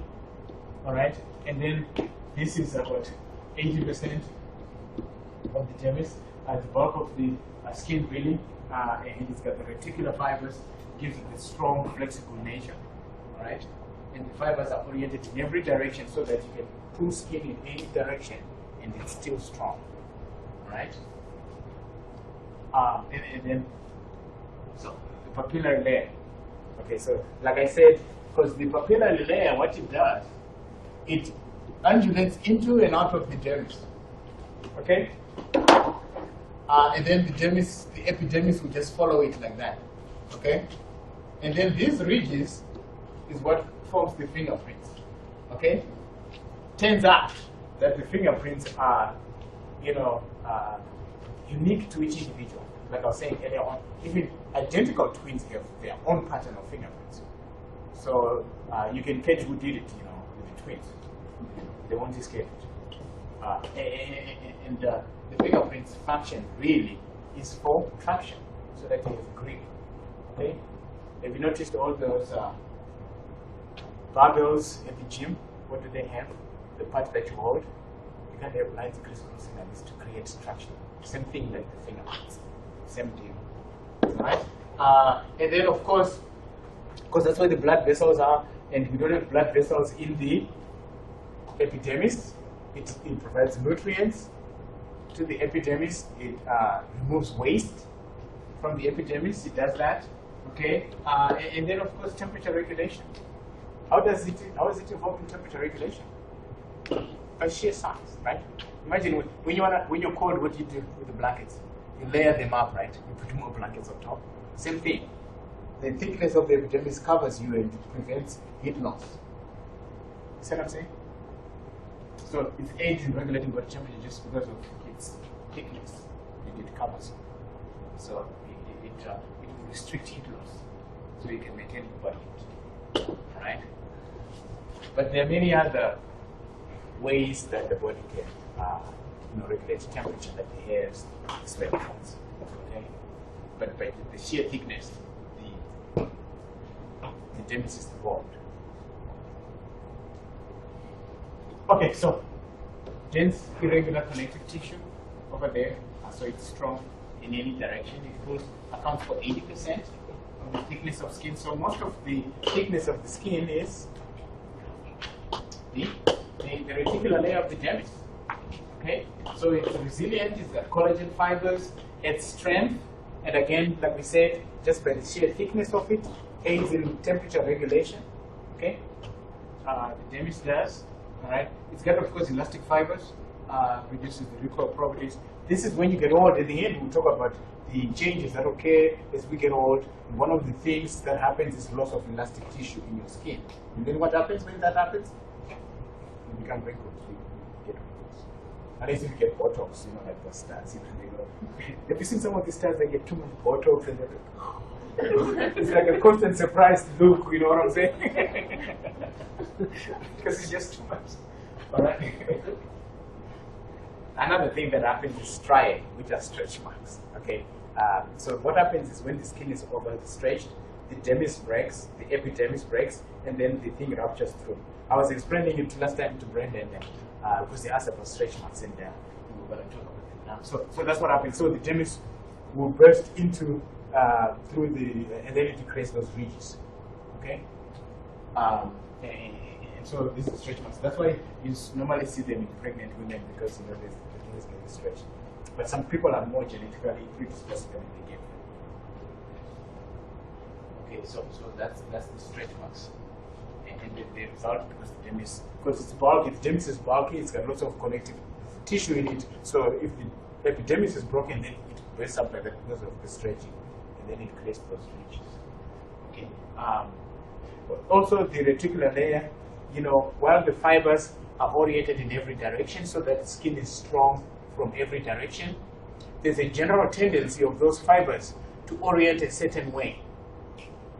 Speaker 1: All right, and then this is about 80% of the dermis, the bulk of the skin really, and it's got the reticular fibers, gives it a strong, flexible nature. All right, and the fibers are oriented in every direction so that you can pull skin in any direction, and it's still strong. All right. And then, so the papillary layer. Okay, so like I said, because the papillary layer, what it does, it undulates into and out of the dermis. Okay, and then the dermis, the epidermis will just follow it like that. Okay, and then these ridges is what forms the fingerprints. Okay, turns out that the fingerprints are, unique to each individual. Like I was saying earlier on, even identical twins have their own pattern of fingerprints. So you can catch who did it, with the twins. They won't escape it. And the fingerprint's function really is for traction, so that you have grip. Okay? Have you noticed all those barbells at the gym? What do they have? The part that you hold. You can't have lines crisscrossing like this to create traction. Same thing like the fingerprints. Same deal. Right? And then, of course, because that's where the blood vessels are, and we don't have blood vessels in the epidermis. It provides nutrients to the epidermis. It removes waste from the epidermis. It does that. Okay. And then, of course, temperature regulation. How is it involved in temperature regulation? By sheer size, right? Imagine when you're cold, what do you do with the blankets? You layer them up, right? You put more blankets on top. Same thing. The thickness of the epidermis covers you and prevents heat loss. See what I'm saying? So it aids in regulating body temperature just because of its thickness, and it covers you. So it will restrict heat loss, so you can maintain body heat. Right? But there are many other ways that the body can regulate temperature, like the hairs, the sweat glands. Okay? But by the sheer thickness, the dermis is involved. Okay, so dense irregular connective tissue over there, so it's strong in any direction. It accounts for 80% of the thickness of skin. So most of the thickness of the skin is the reticular layer of the dermis. Okay, so it's resilient. It's got collagen fibers, its strength, and again, like we said, just by the sheer thickness of it, aids in temperature regulation. Okay, the dermis does. All right, it's got, of course, elastic fibers, reduces the recoil properties. This is when you get old. In the end, we'll talk about the changes that occur as we get old. One of the things that happens is loss of elastic tissue in your skin. And then what happens when that happens? You become wrinkled. You get wrinkles. Unless if you get Botox, like the stars. Have you seen some of these stars that get too much Botox and it's like a constant surprised look, you know what I'm saying? Because it's just too much. All right. Another thing that happens is striae, which are stretch marks. Okay. So what happens is when the skin is overstretched, the dermis breaks, the epidermis breaks, and then the thing ruptures through. I was explaining it last time to Brendan because they asked about stretch marks in there. We were going to talk about it now. So that's what happens. So the dermis will burst into through and then it creates those ridges. Okay. And so this is stretch marks. That's why you normally see them in pregnant women because the dermis get stretched. But some people are more genetically predisposed when they get them. Okay, so that's the stretch marks. And the result, because the dermis, because it's bulky, the dermis is bulky, it's got lots of connective tissue in it. So if the epidermis is broken, then it bursts up like that because of the stretching, and then it creates those ridges. Okay. But also the reticular layer, while the fibers are oriented in every direction so that the skin is strong from every direction, there's a general tendency of those fibers to orient a certain way,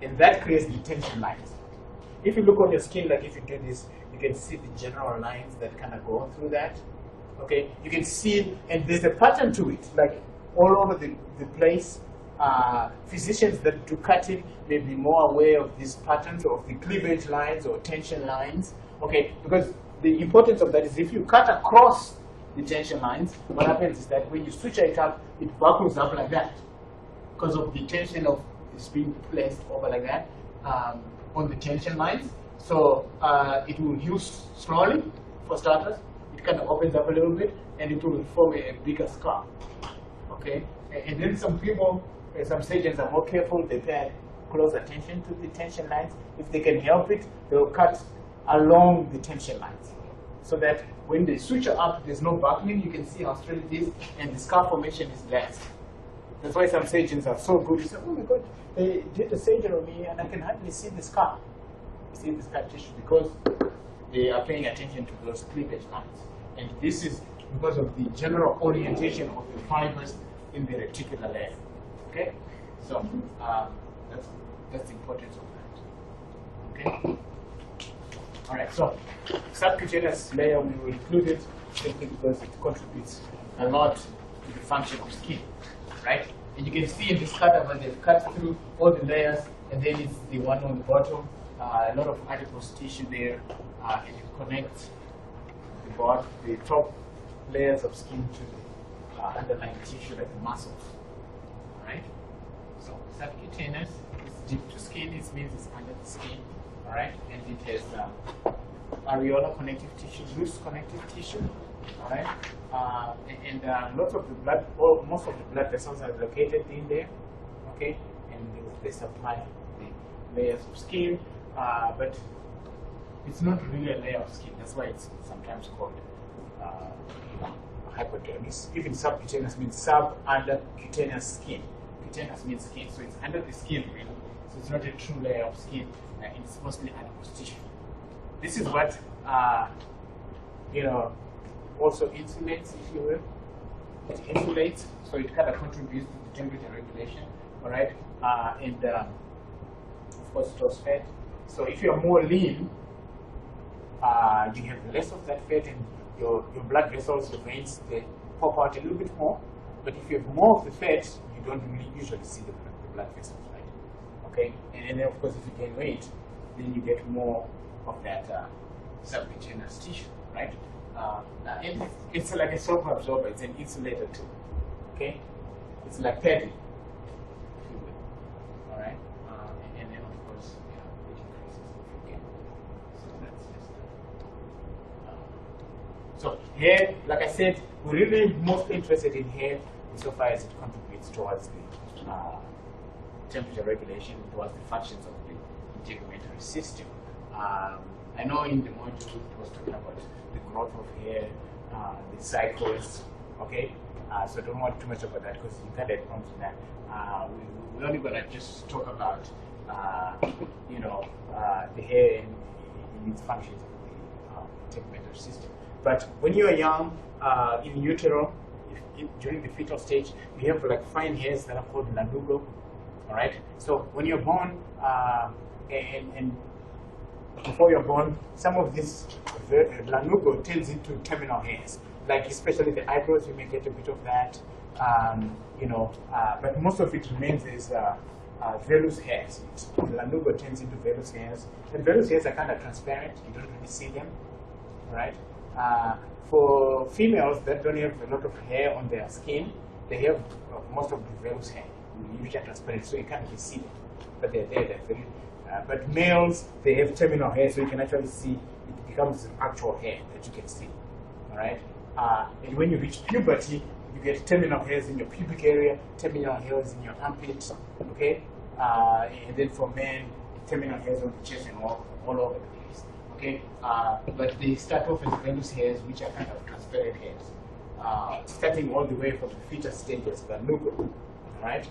Speaker 1: and that creates the tension lines. If you look on your skin, like if you do this, you can see the general lines that kind of go through that. Okay, you can see, and there's a pattern to it, like all over the place. Physicians that do cutting may be more aware of these patterns of the cleavage lines or tension lines. Okay, because the importance of that is if you cut across the tension lines, what happens is that when you suture it up, it buckles up like that because of the tension of it's being placed over like that on the tension lines. So it will heal slowly for starters. It kind of opens up a little bit and it will form a bigger scar. Okay, and then some people, some surgeons are more careful. They pay close attention to the tension lines. If they can help it, they'll cut along the tension lines so that when they suture up, there's no buckling. You can see how straight it is, and the scar formation is less. That's why some surgeons are so good. You say, oh my God, they did the surgery on me, and I can hardly see the scar. You see the scar tissue because they are paying attention to those cleavage lines. And this is because of the general orientation of the fibers in the reticular layer. Okay, so that's the importance of that. Okay. All right. So subcutaneous layer, we will include it simply because it contributes a lot to the function of skin, right? And you can see in this cutter when they've cut through all the layers, and then it's the one on the bottom, a lot of adipose tissue there, and you connect the top layers of skin to the underlying tissue like the muscles. All right. So subcutaneous is deep to skin. It means it's under the skin. All right, and it has areolar connective tissue, loose connective tissue. All right, and lots of the blood, or most of the blood vessels are located in there. Okay, and they supply the layers of skin, but it's not really a layer of skin. That's why it's sometimes called hypodermis. Even subcutaneous means sub under cutaneous skin. Cutaneous means skin, so it's under the skin really. So it's not a true layer of skin. It's mostly adipose tissue. This is what also insulates, if you will. It insulates, so it kind of contributes to the temperature regulation. All right, and of course it was fat. So if you are more lean, you have less of that fat, and your blood vessels, your veins, they pop out a little bit more. But if you have more of the fat, you don't really usually see the blood vessels, right? Okay, and then of course if you gain weight, then you get more of that subcutaneous tissue, right? And it's like a self-absorber. It's an insulator too. Okay, it's like padding, if you will. All right, and then of course it increases if you gain. So that's just. So hair, like I said, we're really most interested in hair insofar as it contributes towards the temperature regulation, towards the functions of the integumentary system. I know in the module it was talking about the growth of hair, the cycles, okay? So don't worry too much about that because you can't get onto that. We're only going to just talk about, the hair and its functions of the integumentary system. But when you are young, in utero, during the fetal stage, you have like fine hairs that are called lanugo. All right. So when you're born, and before you're born, some of this lanugo turns into terminal hairs. Like especially the eyebrows, you may get a bit of that. But most of it remains as vellus hairs. The lanugo turns into vellus hairs, and vellus hairs are kind of transparent. You don't really see them, right? For females that don't have a lot of hair on their skin, they have most of the vellus hair, which are transparent, so you can't really see them. But they're there, they're very. But males, they have terminal hair, so you can actually see it becomes actual hair that you can see. All right. And when you reach puberty, you get terminal hairs in your pubic area, terminal hairs in your armpits. Okay. And then for men, terminal hairs on the chest and all over the place. Okay, but they start off as vellus hairs, which are kind of transparent hairs, starting all the way from the fetus stages, the lanugo, right?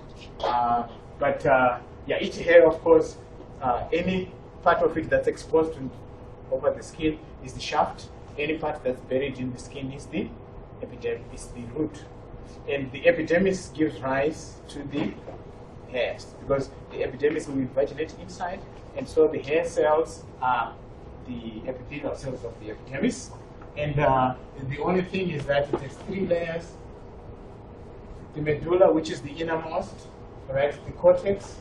Speaker 1: Each hair, of course, any part of it that's exposed over the skin is the shaft. Any part that's buried in the skin is the epidermis, is the root, and the epidermis gives rise to the hairs because the epidermis will invagинate inside, and so the hair cells are the epithelial cells of the epidermis, and the only thing is that it has 3 layers: the medulla, which is the innermost, right? The cortex,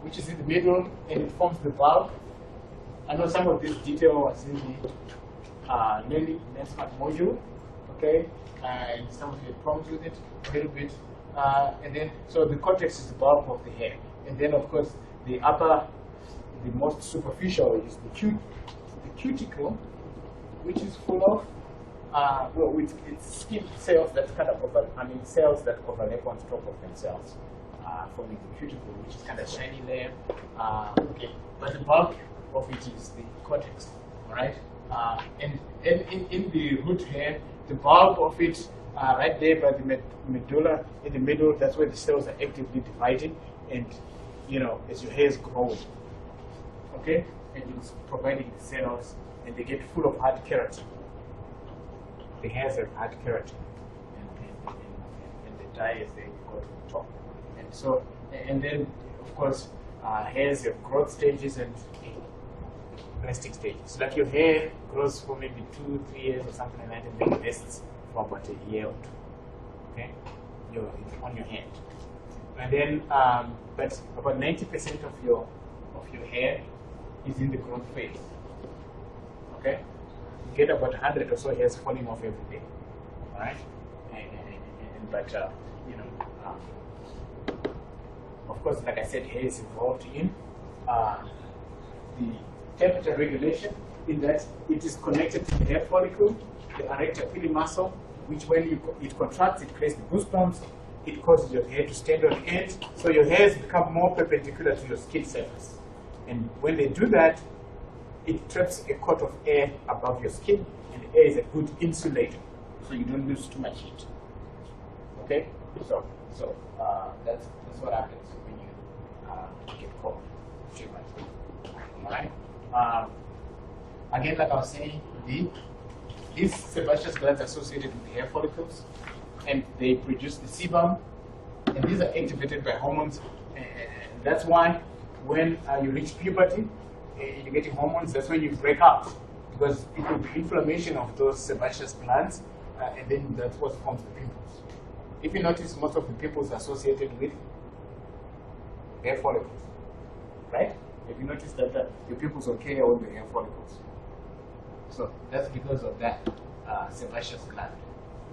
Speaker 1: which is in the middle, and it forms the bulb. I know some of this detail was in the NetSmart module, okay, and some of you had problems with it a little bit, and then so the cortex is the bulb of the hair, and then of course the most superficial is the cuticle, which is full of with its skin cells that kind of cells that overlap on top of themselves, forming the cuticle, which is kind of shiny layer. Okay, but the bulk of it is the cortex. All right, and in the root hair, the bulb of it right there by the medulla in the middle. That's where the cells are actively dividing, and as your hair is growing. Okay, and it's providing the cells, and they get full of hard keratin. the hairs have hard keratin, and the dye is they go to the top. And so, and then of course, hairs have growth stages and resting stages. Like your hair grows for maybe 2-3 years or something like that, and then rests for about a year or two. Okay, it's on your hand, and then but about 90% of your hair is in the growth phase. Okay, you get about 100 or so hairs falling off every day. All right, but you know, of course, like I said, hair is involved in the temperature regulation, in that it is connected to the hair follicle, the erector pili muscle, which when it contracts, it creates the goosebumps. It causes your hair to stand on end, so your hairs become more perpendicular to your skin surface. And when they do that, it traps a coat of air above your skin, and the air is a good insulator, so you don't lose too much heat. Okay, so that's what happens when you get cold too much. All right. Again, like I was saying, these sebaceous glands are associated with the hair follicles, and they produce the sebum, and these are activated by hormones. And that's why when you reach puberty, you're getting hormones. That's when you break out, because it will be inflammation of those sebaceous glands, and then that's what forms the pimples. If you notice, most of the pimples are associated with hair follicles, right? If you notice that your pimples are okay on the hair follicles. So that's because of that sebaceous gland.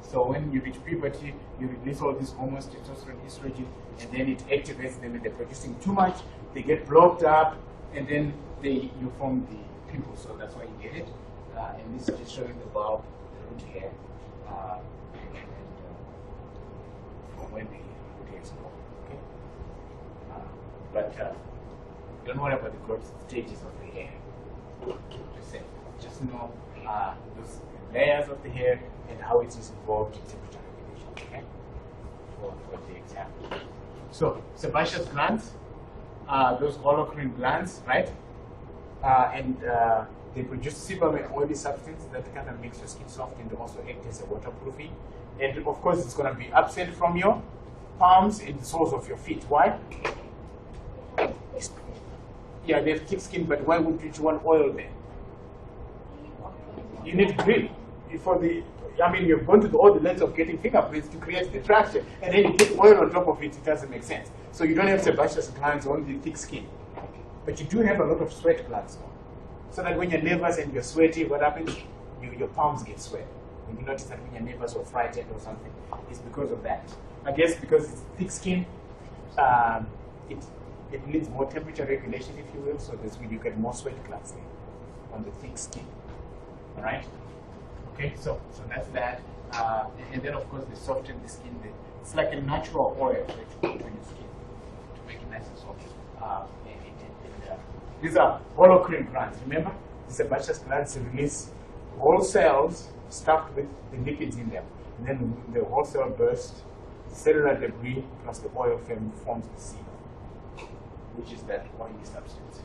Speaker 1: So when you reach puberty, you release all these hormones, testosterone, estrogen, and then it activates them, and they're producing too much. They get blocked up, and then you form the pimples. So that's why you get it. And this is just showing the bulb, the root hair, from when the root hair is formed. Okay. But don't worry about the growth stages of the hair. Just know those layers of the hair and how it is involved in temperature regulation. Okay, for the exam. So sebaceous glands, those holocrine glands, right? And they produce sebum and oily substance that kind of makes your skin soft, and they also act as a waterproofing. And of course, it's going to be absent from your palms and the soles of your feet. Why? Yeah, they have thick skin, but why would you want oil there? You need grill. You've gone to all the lengths of getting fingerprints to create the traction, and then you put oil on top of it, it doesn't make sense. So you don't have sebaceous glands on the thick skin. But you do have a lot of sweat glands on. So that when you're nervous and you're sweaty, what happens? Your palms get sweat. And you notice that when you're nervous or frightened or something, it's because of that. I guess because it's thick skin, it needs more temperature regulation, if you will, so that's when you get more sweat glands there on the thick skin. All right? Okay, so that's that. And then, of course, they soften the skin. It's like a natural oil that you put on your skin to make it nice and soft. These are holocrine glands. Remember, the sebaceous glands release whole cells stuffed with the lipids in them. And then the whole cell bursts, cellular debris plus the oil film forms the sebum, which is that oily substance.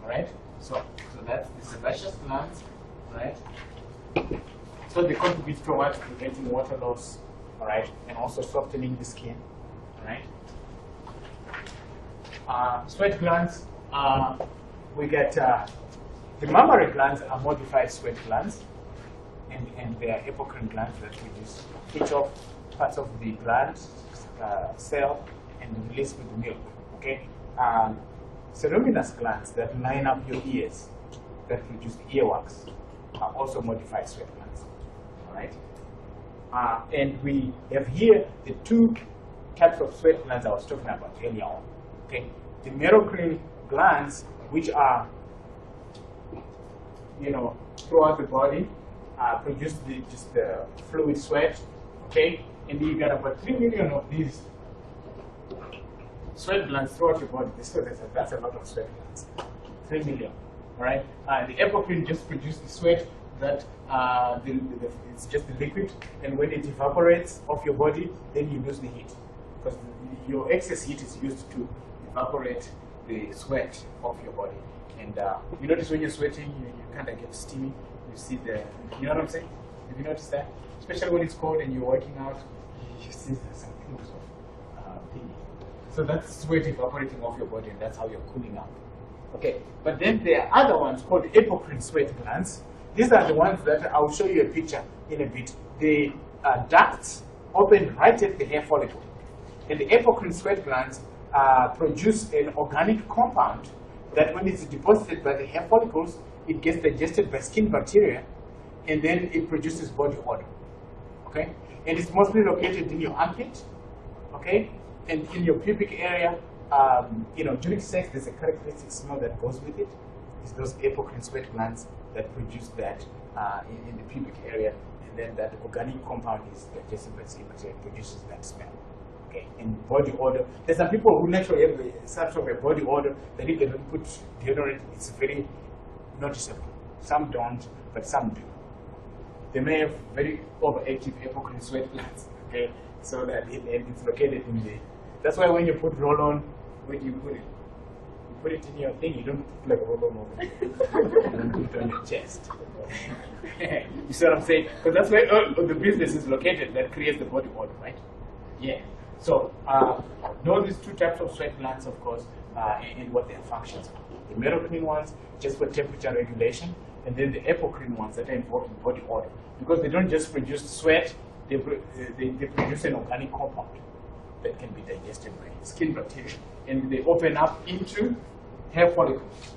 Speaker 1: All right? So that's the sebaceous glands, right? So they contribute towards preventing water loss, all right, and also softening the skin, all right? Sweat glands, we get the mammary glands are modified sweat glands, and they are apocrine glands that produce each of parts of the gland cell and release with the milk. Okay, ceruminous glands that line up your ears that produce earwax are also modified sweat glands. All right, and we have here the two types of sweat glands I was talking about earlier on. Okay, the merocrine glands, which are, throughout the body, produce just the fluid sweat. Okay, and you got about 3 million of these sweat glands throughout your body. That's a lot of sweat glands. 3 million. All right. The apocrine just produce the sweat that it's just the liquid, and when it evaporates off your body, then you lose the heat, because your excess heat is used to evaporate the sweat off your body. And you notice when you're sweating, you kind of get steamy. You see you know what I'm saying? Have you noticed that? Especially when it's cold and you're working out, you see there's some clues of thingy. So that's sweat evaporating off your body, and that's how you're cooling up. Okay, but then there are other ones called apocrine sweat glands. These are the ones that I'll show you a picture in a bit. The ducts open right at the hair follicle. And the apocrine sweat glands produce an organic compound that when it's deposited by the hair follicles, it gets digested by skin bacteria, and then it produces body odor. Okay? And it's mostly located in your armpit, okay? And in your pubic area. During sex, there's a characteristic smell that goes with it. It's those apocrine sweat glands that produce that in the pubic area, and then that organic compound is digested by skin bacteria and produces that smell. Okay, and body odor. There's some people who naturally have some sort of a body odor that if they don't put deodorant, it's very noticeable. Some don't, but some do. They may have very overactive apocrine sweat glands. Okay, so that it's located in the. That's why when you put roll-on, when you put it in your thing, you don't put like a roll-on over it. You don't put it on your chest. You see what I'm saying? Because that's where all the business is located that creates the body odor, right? Yeah. So, know these two types of sweat glands, of course, and what their functions are. The merocrine ones, just for temperature regulation, and then the apocrine ones that are involved in body odor. Because they don't just produce sweat, they produce an organic compound that can be digested by skin bacteria. And they open up into hair follicles.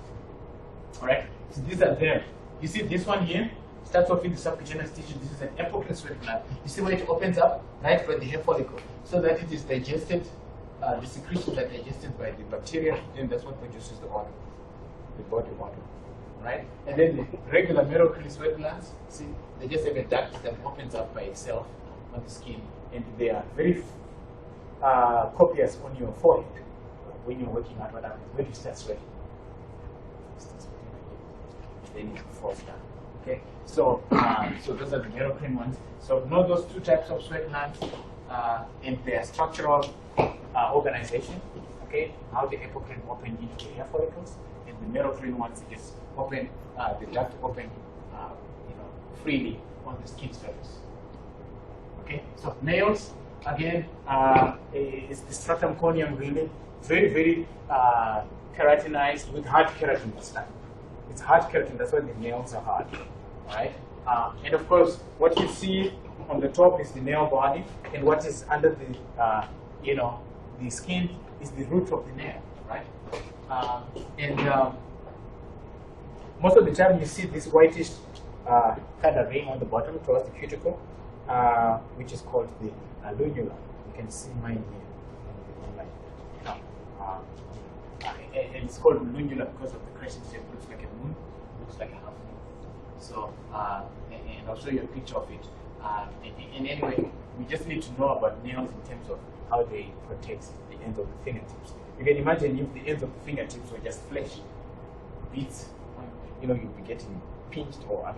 Speaker 1: Alright? So these are there. You see this one here? Starts off in the subcutaneous tissue. This is an apocrine sweat gland. You see where it opens up? Right by the hair follicle. So that it is digested, the secretions are digested by the bacteria, and that's what produces the odor, the body odor. Right? And then the regular merocrine sweat glands, see, they just have a duct that opens up by itself on the skin, and they are very copious on your forehead when you're working out. What happens when you start sweating? Then it falls down. Okay, so those are the merocrine ones. So know those two types of sweat glands and their structural organization. Okay, how the apocrine open into the hair follicles, and the merocrine ones just open the duct open, freely on the skin surface. Okay, so nails again is the stratum corneum, really very, very keratinized with hard keratin this time. It's hard keratin, that's why the nails are hard, right? And of course, what you see on the top is the nail body, and what is under the, the skin is the root of the nail, right? Most of the time you see this whitish kind of ring on the bottom towards the cuticle, which is called the lunula. You can see mine here. And it's called lunula because of the crescent shape. Looks like a moon, looks like a half moon. So, and I'll show you a picture of it. And anyway, we just need to know about nails in terms of how they protect the ends of the fingertips. You can imagine if the ends of the fingertips were just flesh bits, you'd be getting pinched or,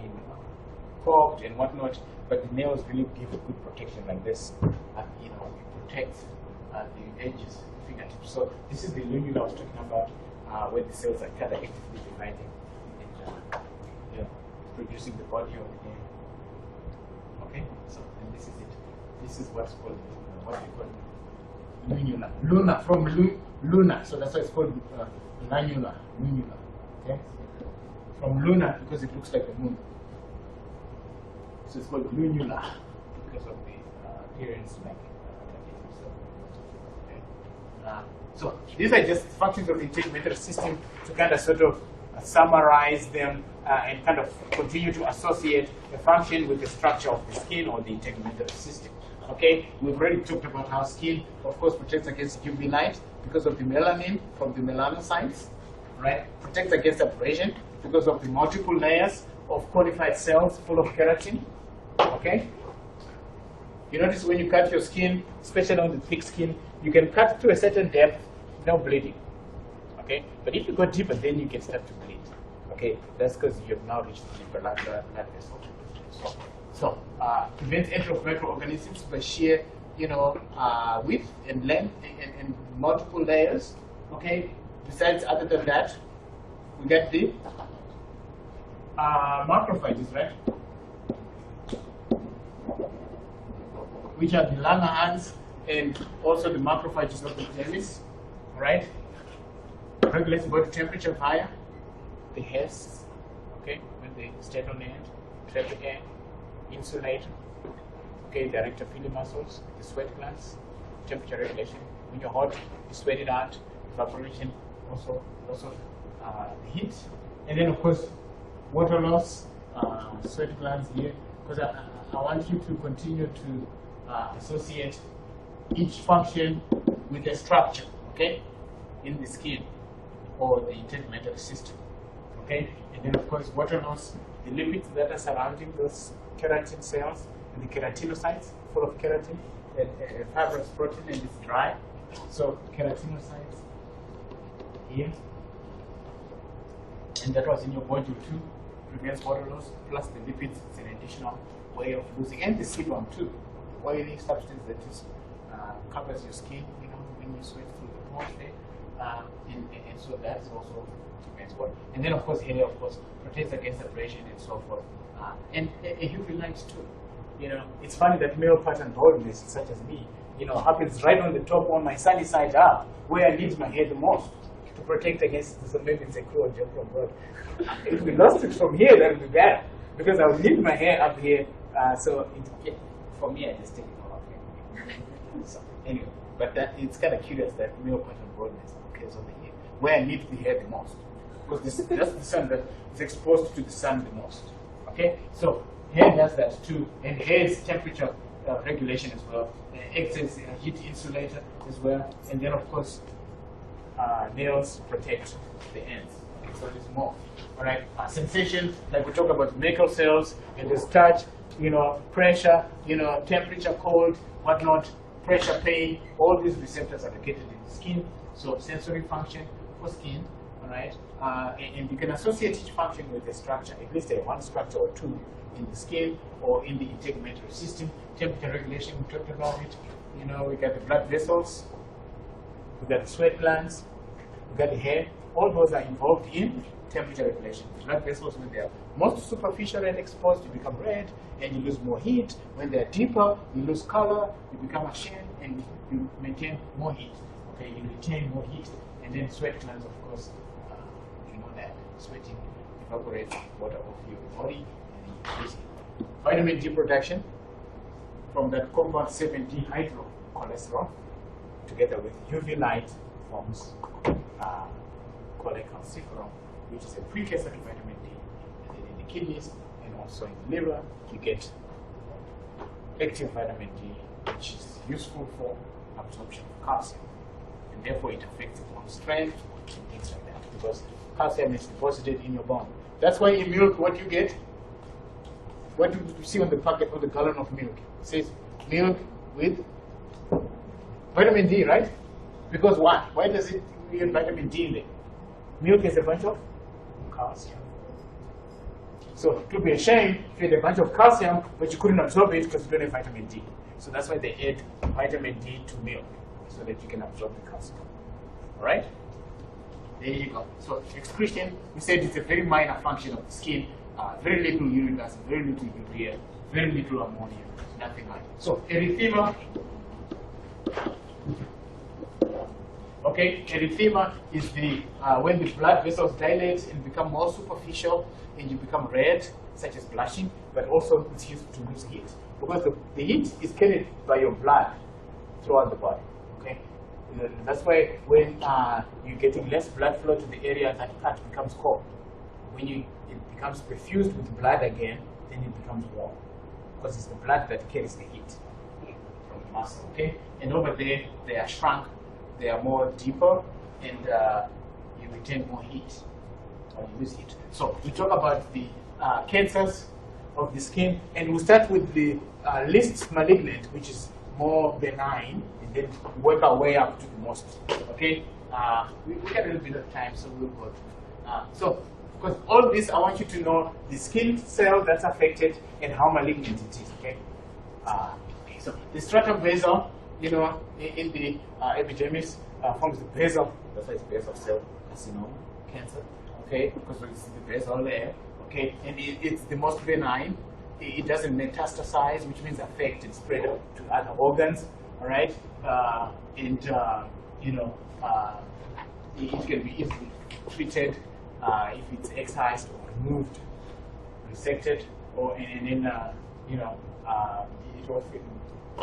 Speaker 1: poked and whatnot. But the nails really give a good protection like this. It protects the edges of the fingertips. So this is the lunula I was talking about, where the cells are kind of actively dividing and producing the body of the hair. Okay, so and this is it. This is what's called what we call lunula. Luna from luna, so that's why it's called lunula. Okay, from luna because it looks like the moon. So it's called lunula because of the appearance like so these are just functions of the integumentary system to kind of sort of summarize them and kind of continue to associate the function with the structure of the skin or the integumentary system. Okay, we've already talked about how skin, of course, protects against UV light because of the melanin from the melanocytes, right? Protects against abrasion because of the multiple layers of codified cells full of keratin. Okay. You notice when you cut your skin, especially on the thick skin, you can cut to a certain depth, no bleeding. Okay, but if you go deeper, then you can start to bleed. Okay, that's because you have now reached the blood vessel. So prevents entry of microorganisms by sheer, width and length and multiple layers. Okay. Besides, other than that, we get the macrophages, right? which are the Langerhans and also the macrophages of the epidermis, right? Regulates body temperature via the hairs, okay, when they stand on end, trap the air, insulate, okay, the rectophilia muscles, the sweat glands, temperature regulation. When you're hot, you sweat it out, evaporation, also the heat. And then, of course, water loss, sweat glands here, because I want you to continue to associate each function with a structure, okay, in the skin or the integumentary system, okay? And then, of course, water loss, the lipids that are surrounding those keratin cells, and the keratinocytes, full of keratin, and fibrous protein, and it's dry. So, keratinocytes here. And that was in your module 2, prevents water loss, plus the lipids is an additional way of losing, and the sebum too, the oily substance that is covers your skin, you know, when you sweat through the pores there, and so that's also prevents water. And then, of course, hair, of course, protects against abrasion and so forth, and a UV light too. You know, it's funny that male pattern baldness, such as me, you know, happens right on the top on my sunny side up, where I need my hair the most to protect against this. So maybe it's a cruel joke from God. If we lost it from here, that would be bad, because I would need my hair up here. For me, I just take it all up here. So anyway, but it's kind of curious that male pattern baldness occurs over here, where I need the hair the most, because that's the sun that is exposed to the sun the most. Okay, so hair does that too, and hair is temperature regulation as well. Acts as a heat insulator as well, and then of course nails protect the ends. Okay, so there's more. All right, sensation, like we talk about medical cells, and there's touch, you know, pressure, you know, temperature, cold, whatnot, pressure, pain. All these receptors are located in the skin. So sensory function for skin. All right, and you can associate each function with a structure, at least one structure or two in the skin or in the integumentary system. Temperature regulation, we talked about it. You know, we got the blood vessels, we got the sweat glands, we got the hair. All those are involved in temperature regulation. The blood vessels, when they are most superficial and exposed, you become red and you lose more heat. When they are deeper, you lose color, you become ashen, and you maintain more heat. Okay, you retain more heat. And then sweat glands, of course, you know that sweating evaporates water off your body and increases vitamin D production from that compound 7D hydrocholesterol, together with UV light, forms cholecalciferol, which is a precursor to vitamin D. And then in the kidneys and also in the liver, you get active vitamin D, which is useful for absorption of calcium. And therefore it affects the bone strength and things like that, because calcium is deposited in your bone. That's why in milk, what you get, what do you see on the packet or the gallon of milk? It says milk with vitamin D, right? Because why? Why does it get vitamin D in there? Milk is a bunch of calcium. So it would be a shame if you had a bunch of calcium, but you couldn't absorb it because you don't have vitamin D. So that's why they add vitamin D to milk, so that you can absorb the calcium. All right? There you go. So excretion, we said it's a very minor function of the skin. Very little uric acid, very little urea, very little ammonia, nothing like that. So erythema. Okay, erythema is the when the blood vessels dilate and become more superficial, and you become red, such as blushing, but also it's used to lose heat, because the heat is carried by your blood throughout the body. Okay, that's why when you're getting less blood flow to the area that cut becomes cold. When it becomes perfused with blood again, then it becomes warm, because it's the blood that carries the heat from the muscle. Okay, and over there they are shrunk, they are more deeper, and you retain more heat, or you lose heat. So we talk about the cancers of the skin, and we'll start with the least malignant, which is more benign, and then work our way up to the most. Okay, we got a little bit of time, so we'll go through. Because all this, I want you to know the skin cell that's affected and how malignant it is. Okay. So the stratum basal, you know, in the epidermis forms the basal. That's why it's basal cell carcinoma, cancer. Okay, because it's the basal layer. Okay, and it's the most benign. it doesn't metastasize, which means affect and spread to other organs. All right, and you know, it can be easily treated if it's excised or removed, resected, or and then you know, it was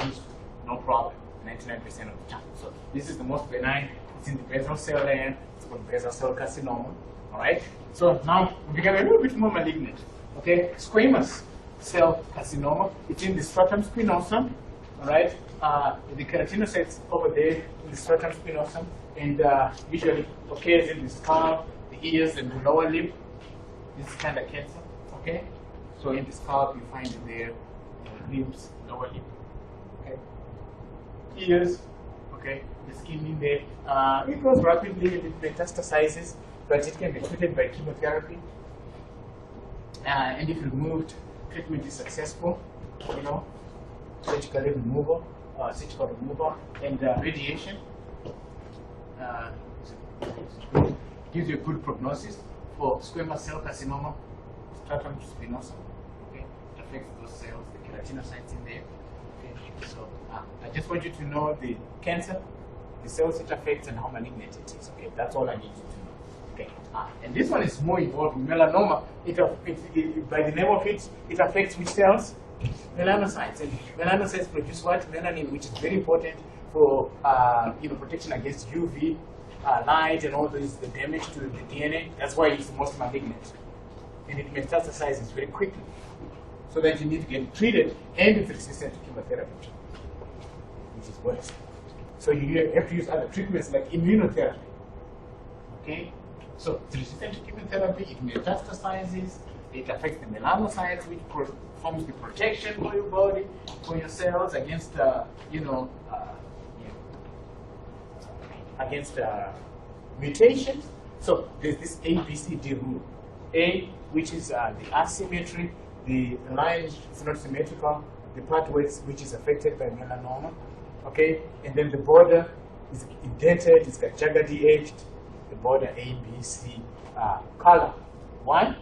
Speaker 1: used no problem 99% of the time. So this is the most benign. It's in the basal cell layer. It's called basal cell carcinoma. All right. So now we become a little bit more malignant. Okay, squamous cell carcinoma. It's in the stratum spinosum. All right. The keratinocytes over there in the stratum spinosum, and usually occurs in the skull, the ears, and the lower lip. This is kind of cancer. Okay. So in the scalp, you find it there, lips, lower lip. Okay. Ears. Okay. The skin in there. It grows rapidly and it metastasizes, but it can be treated by chemotherapy. And if removed, treatment is successful. You know, surgical removal, and radiation gives you a good prognosis for squamous cell carcinoma, stratum spinosum. Okay, it affects those cells, the keratinocytes in there. Okay, so I just want you to know the cancer, the cells it affects, and how malignant it is. Okay, that's all I need you to know. Okay, and this one is more involved. Melanoma, by the name of it, it affects which cells? Melanocytes. And melanocytes produce what? Melanin, which is very important for you know, protection against UV light and all this, the damage to the DNA. That's why it's the most malignant, and it metastasizes very quickly. So that you need to get treated, and it's resistant to chemotherapy, which is worse. So you have to use other treatments like immunotherapy. Okay, so it's resistant to chemotherapy. It metastasizes. It affects the melanocytes, which forms the protection for your body, for your cells against, you know, against mutations. So there's this ABCD rule. A, which is the asymmetry, the line is not symmetrical, the part which is affected by melanoma, okay, and then the border is indented, it's got jaggedy edged, the border A, B, C, color. Why?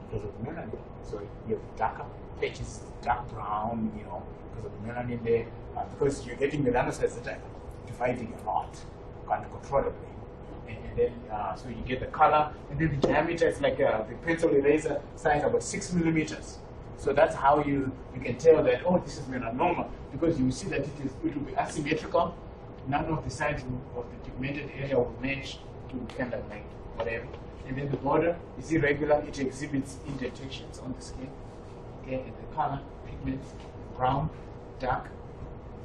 Speaker 1: Because of melanin. So you have darker patches, dark brown, you know, because of the melanin there, because you're getting melanocytes that are dividing a lot, uncontrollably. And then, so you get the color, and then the diameter is like the pencil eraser size, about 6 millimeters. So that's how you can tell that, oh, this is melanoma, because you see that it will be asymmetrical. None of the sides of the pigmented area will match to kind of like whatever. And then the border is irregular, it exhibits indentations on the skin. Okay, and the color, pigments, brown, dark,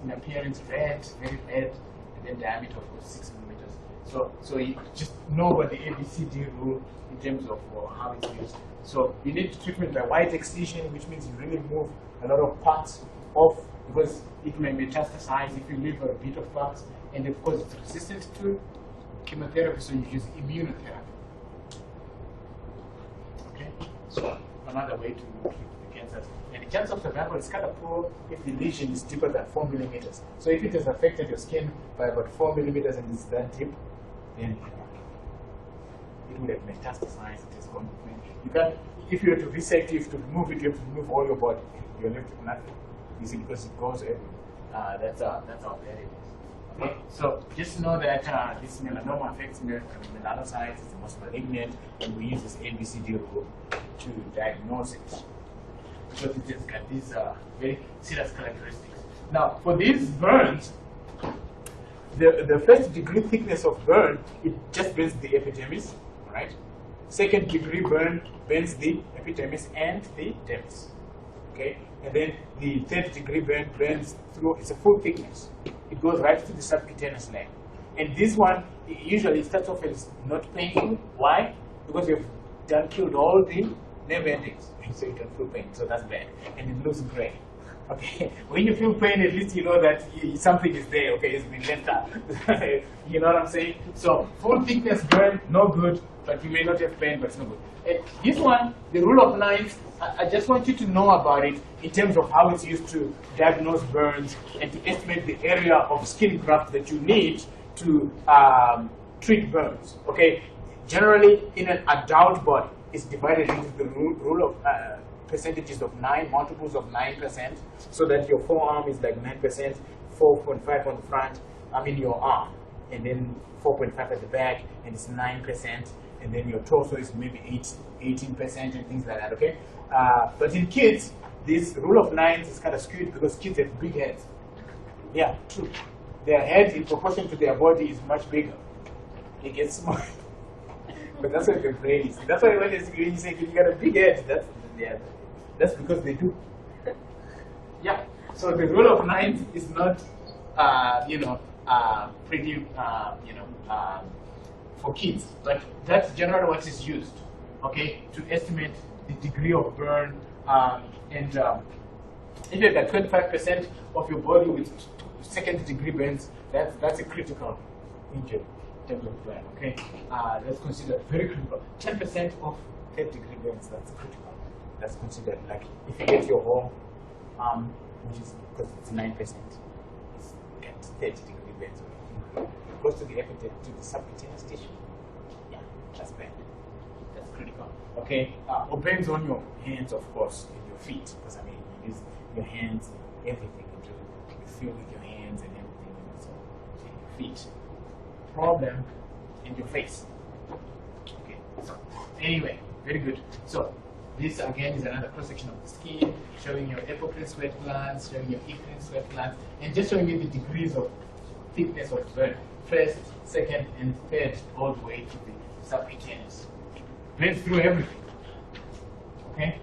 Speaker 1: in appearance red, very red, and then diameter of course 6 millimeters. So you just know what the ABCD rule in terms of how it's used. So you need treatment by white excision, which means you really move a lot of parts off, because it may metastasize if you leave a bit of parts, and of course it's resistant to chemotherapy, so you use immunotherapy. Okay, so another way to treat the cancer. And the chance of survival is kind of poor if the lesion is deeper than 4 millimeters. So if it has affected your skin by about 4 millimeters and it's that deep, then it would have metastasized. It has gone. You can't. If you have to resect, you have to remove it. You have to remove all your body. You're left with nothing. You see, because it goes everywhere. That's how bad it is. Okay, so just know that this melanoma affects melanocytes. It's the most malignant, and we use this ABCD rule to diagnose it, because it has got these very serious characteristics. Now, for these burns, the first degree thickness of burn, it just burns the epidermis, right? Second degree burn burns the epidermis and the dermis, okay? And then the third degree burn burns through, it's a full thickness. It goes right to the subcutaneous layer. And this one, usually starts off as not painful. Why? Because you've killed all the nerve endings, so you can feel pain, so that's bad. And it looks gray. Okay, when you feel pain, at least you know that something is there, okay, it's been left out. You know what I'm saying? So, full thickness burn, no good, but you may not have pain, but it's no good. And this one, the rule of 9, I just want you to know about it in terms of how it's used to diagnose burns and to estimate the area of skin graft that you need to treat burns, okay? Generally, in an adult body, it's divided into the rule of percentages of 9, multiples of 9%, so that your forearm is like 9%, 4.5 on the front, your arm, and then 4.5 at the back, and it's 9%, and then your torso is maybe 18% and things like that, okay? But in kids, this rule of 9s is kind of skewed because kids have big heads. Yeah, true. Their head in proportion to their body is much bigger. It gets smaller. But that's what the brain is. That's why when you say you got a big head, that's because they do. Yeah. So the rule of 9 is not, pretty, for kids, but that's generally what is used, okay, to estimate the degree of burn. And if you've got 25% of your body with second-degree burns, that's a critical injury. Burn, okay? That's considered very critical. 10% of third-degree burns, that's critical. That's considered like if you get your whole arm, which is because it's 9%, it's at 30-degree burns. It goes to the epithelium, to the subcutaneous tissue. Yeah, that's bad. That's critical. Okay? Or burns on your hands, of course, and your feet, because you use your hands, everything. You feel with your hands and everything, so and your feet. Problem in your face. Okay, so anyway, very good. So this again is another cross section of the skin, showing your apocrine sweat glands, showing your eccrine sweat glands, and just showing you the degrees of thickness of burn. First, second, and third, all the way to the subcutaneous. Burns through everything. Okay?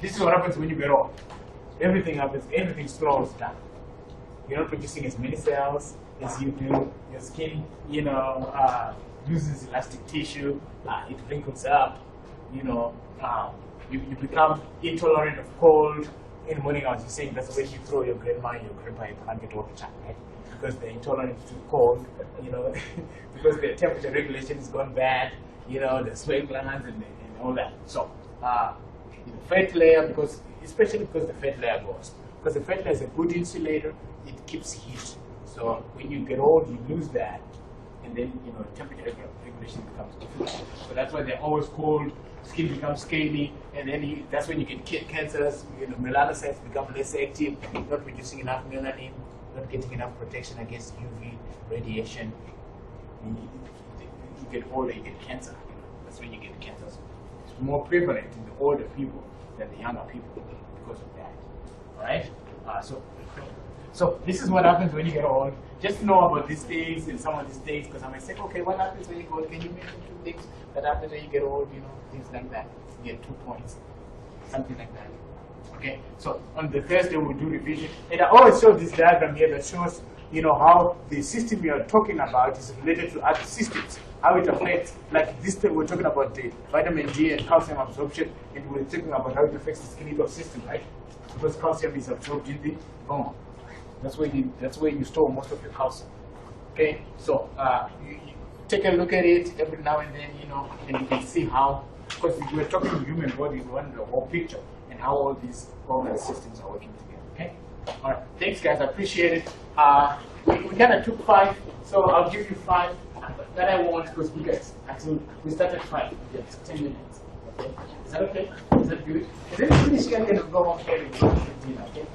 Speaker 1: This is what happens when you get old. Everything happens, everything slows down. You're not producing as many cells as you do. Your skin, loses elastic tissue. It wrinkles up. You become intolerant of cold. In the morning, I was just saying that's when you throw your grandma and your grandpa in the blanket all the time, right? Because they're intolerant to cold. Because their temperature regulation has gone bad. The sweat glands and all that. So, the fat layer, especially because the fat layer goes. Because the fat layer is a good insulator, it keeps heat. So when you get old, you lose that, and then temperature regulation becomes difficult. So that's why they're always cold. Skin becomes scaly, and then that's when you get cancers. Melanocytes become less active, not producing enough melanin, not getting enough protection against UV radiation. You get older, you get cancer. That's when you get cancer. It's more prevalent in the older people than the younger people because of that. All right. So this is what happens when you get old. Just know about these things and some of these things, because I might say, okay, what happens when you get old? Can you mention 2 things that happen when you get old? Things like that. You get 2 points, something like that. Okay. So on the Thursday we'll do revision, and I always show this diagram here that shows, how the system we are talking about is related to other systems. How it affects, like this time we're talking about the vitamin D and calcium absorption, and we're talking about how it affects the skeletal system, right? Because calcium is absorbed in the bone. That's where you store most of your calcium. Okay, so you take a look at it every now and then, and you can see how, because we're talking the human body, we want the whole picture and how all these organ systems are working together. Okay, all right. Thanks, guys. I appreciate it. We kind of took 5, so I'll give you 5 that I want because we started 5. Yes, 10 minutes. Okay, is that okay? Is that good? And then finish, you can go home early. Okay.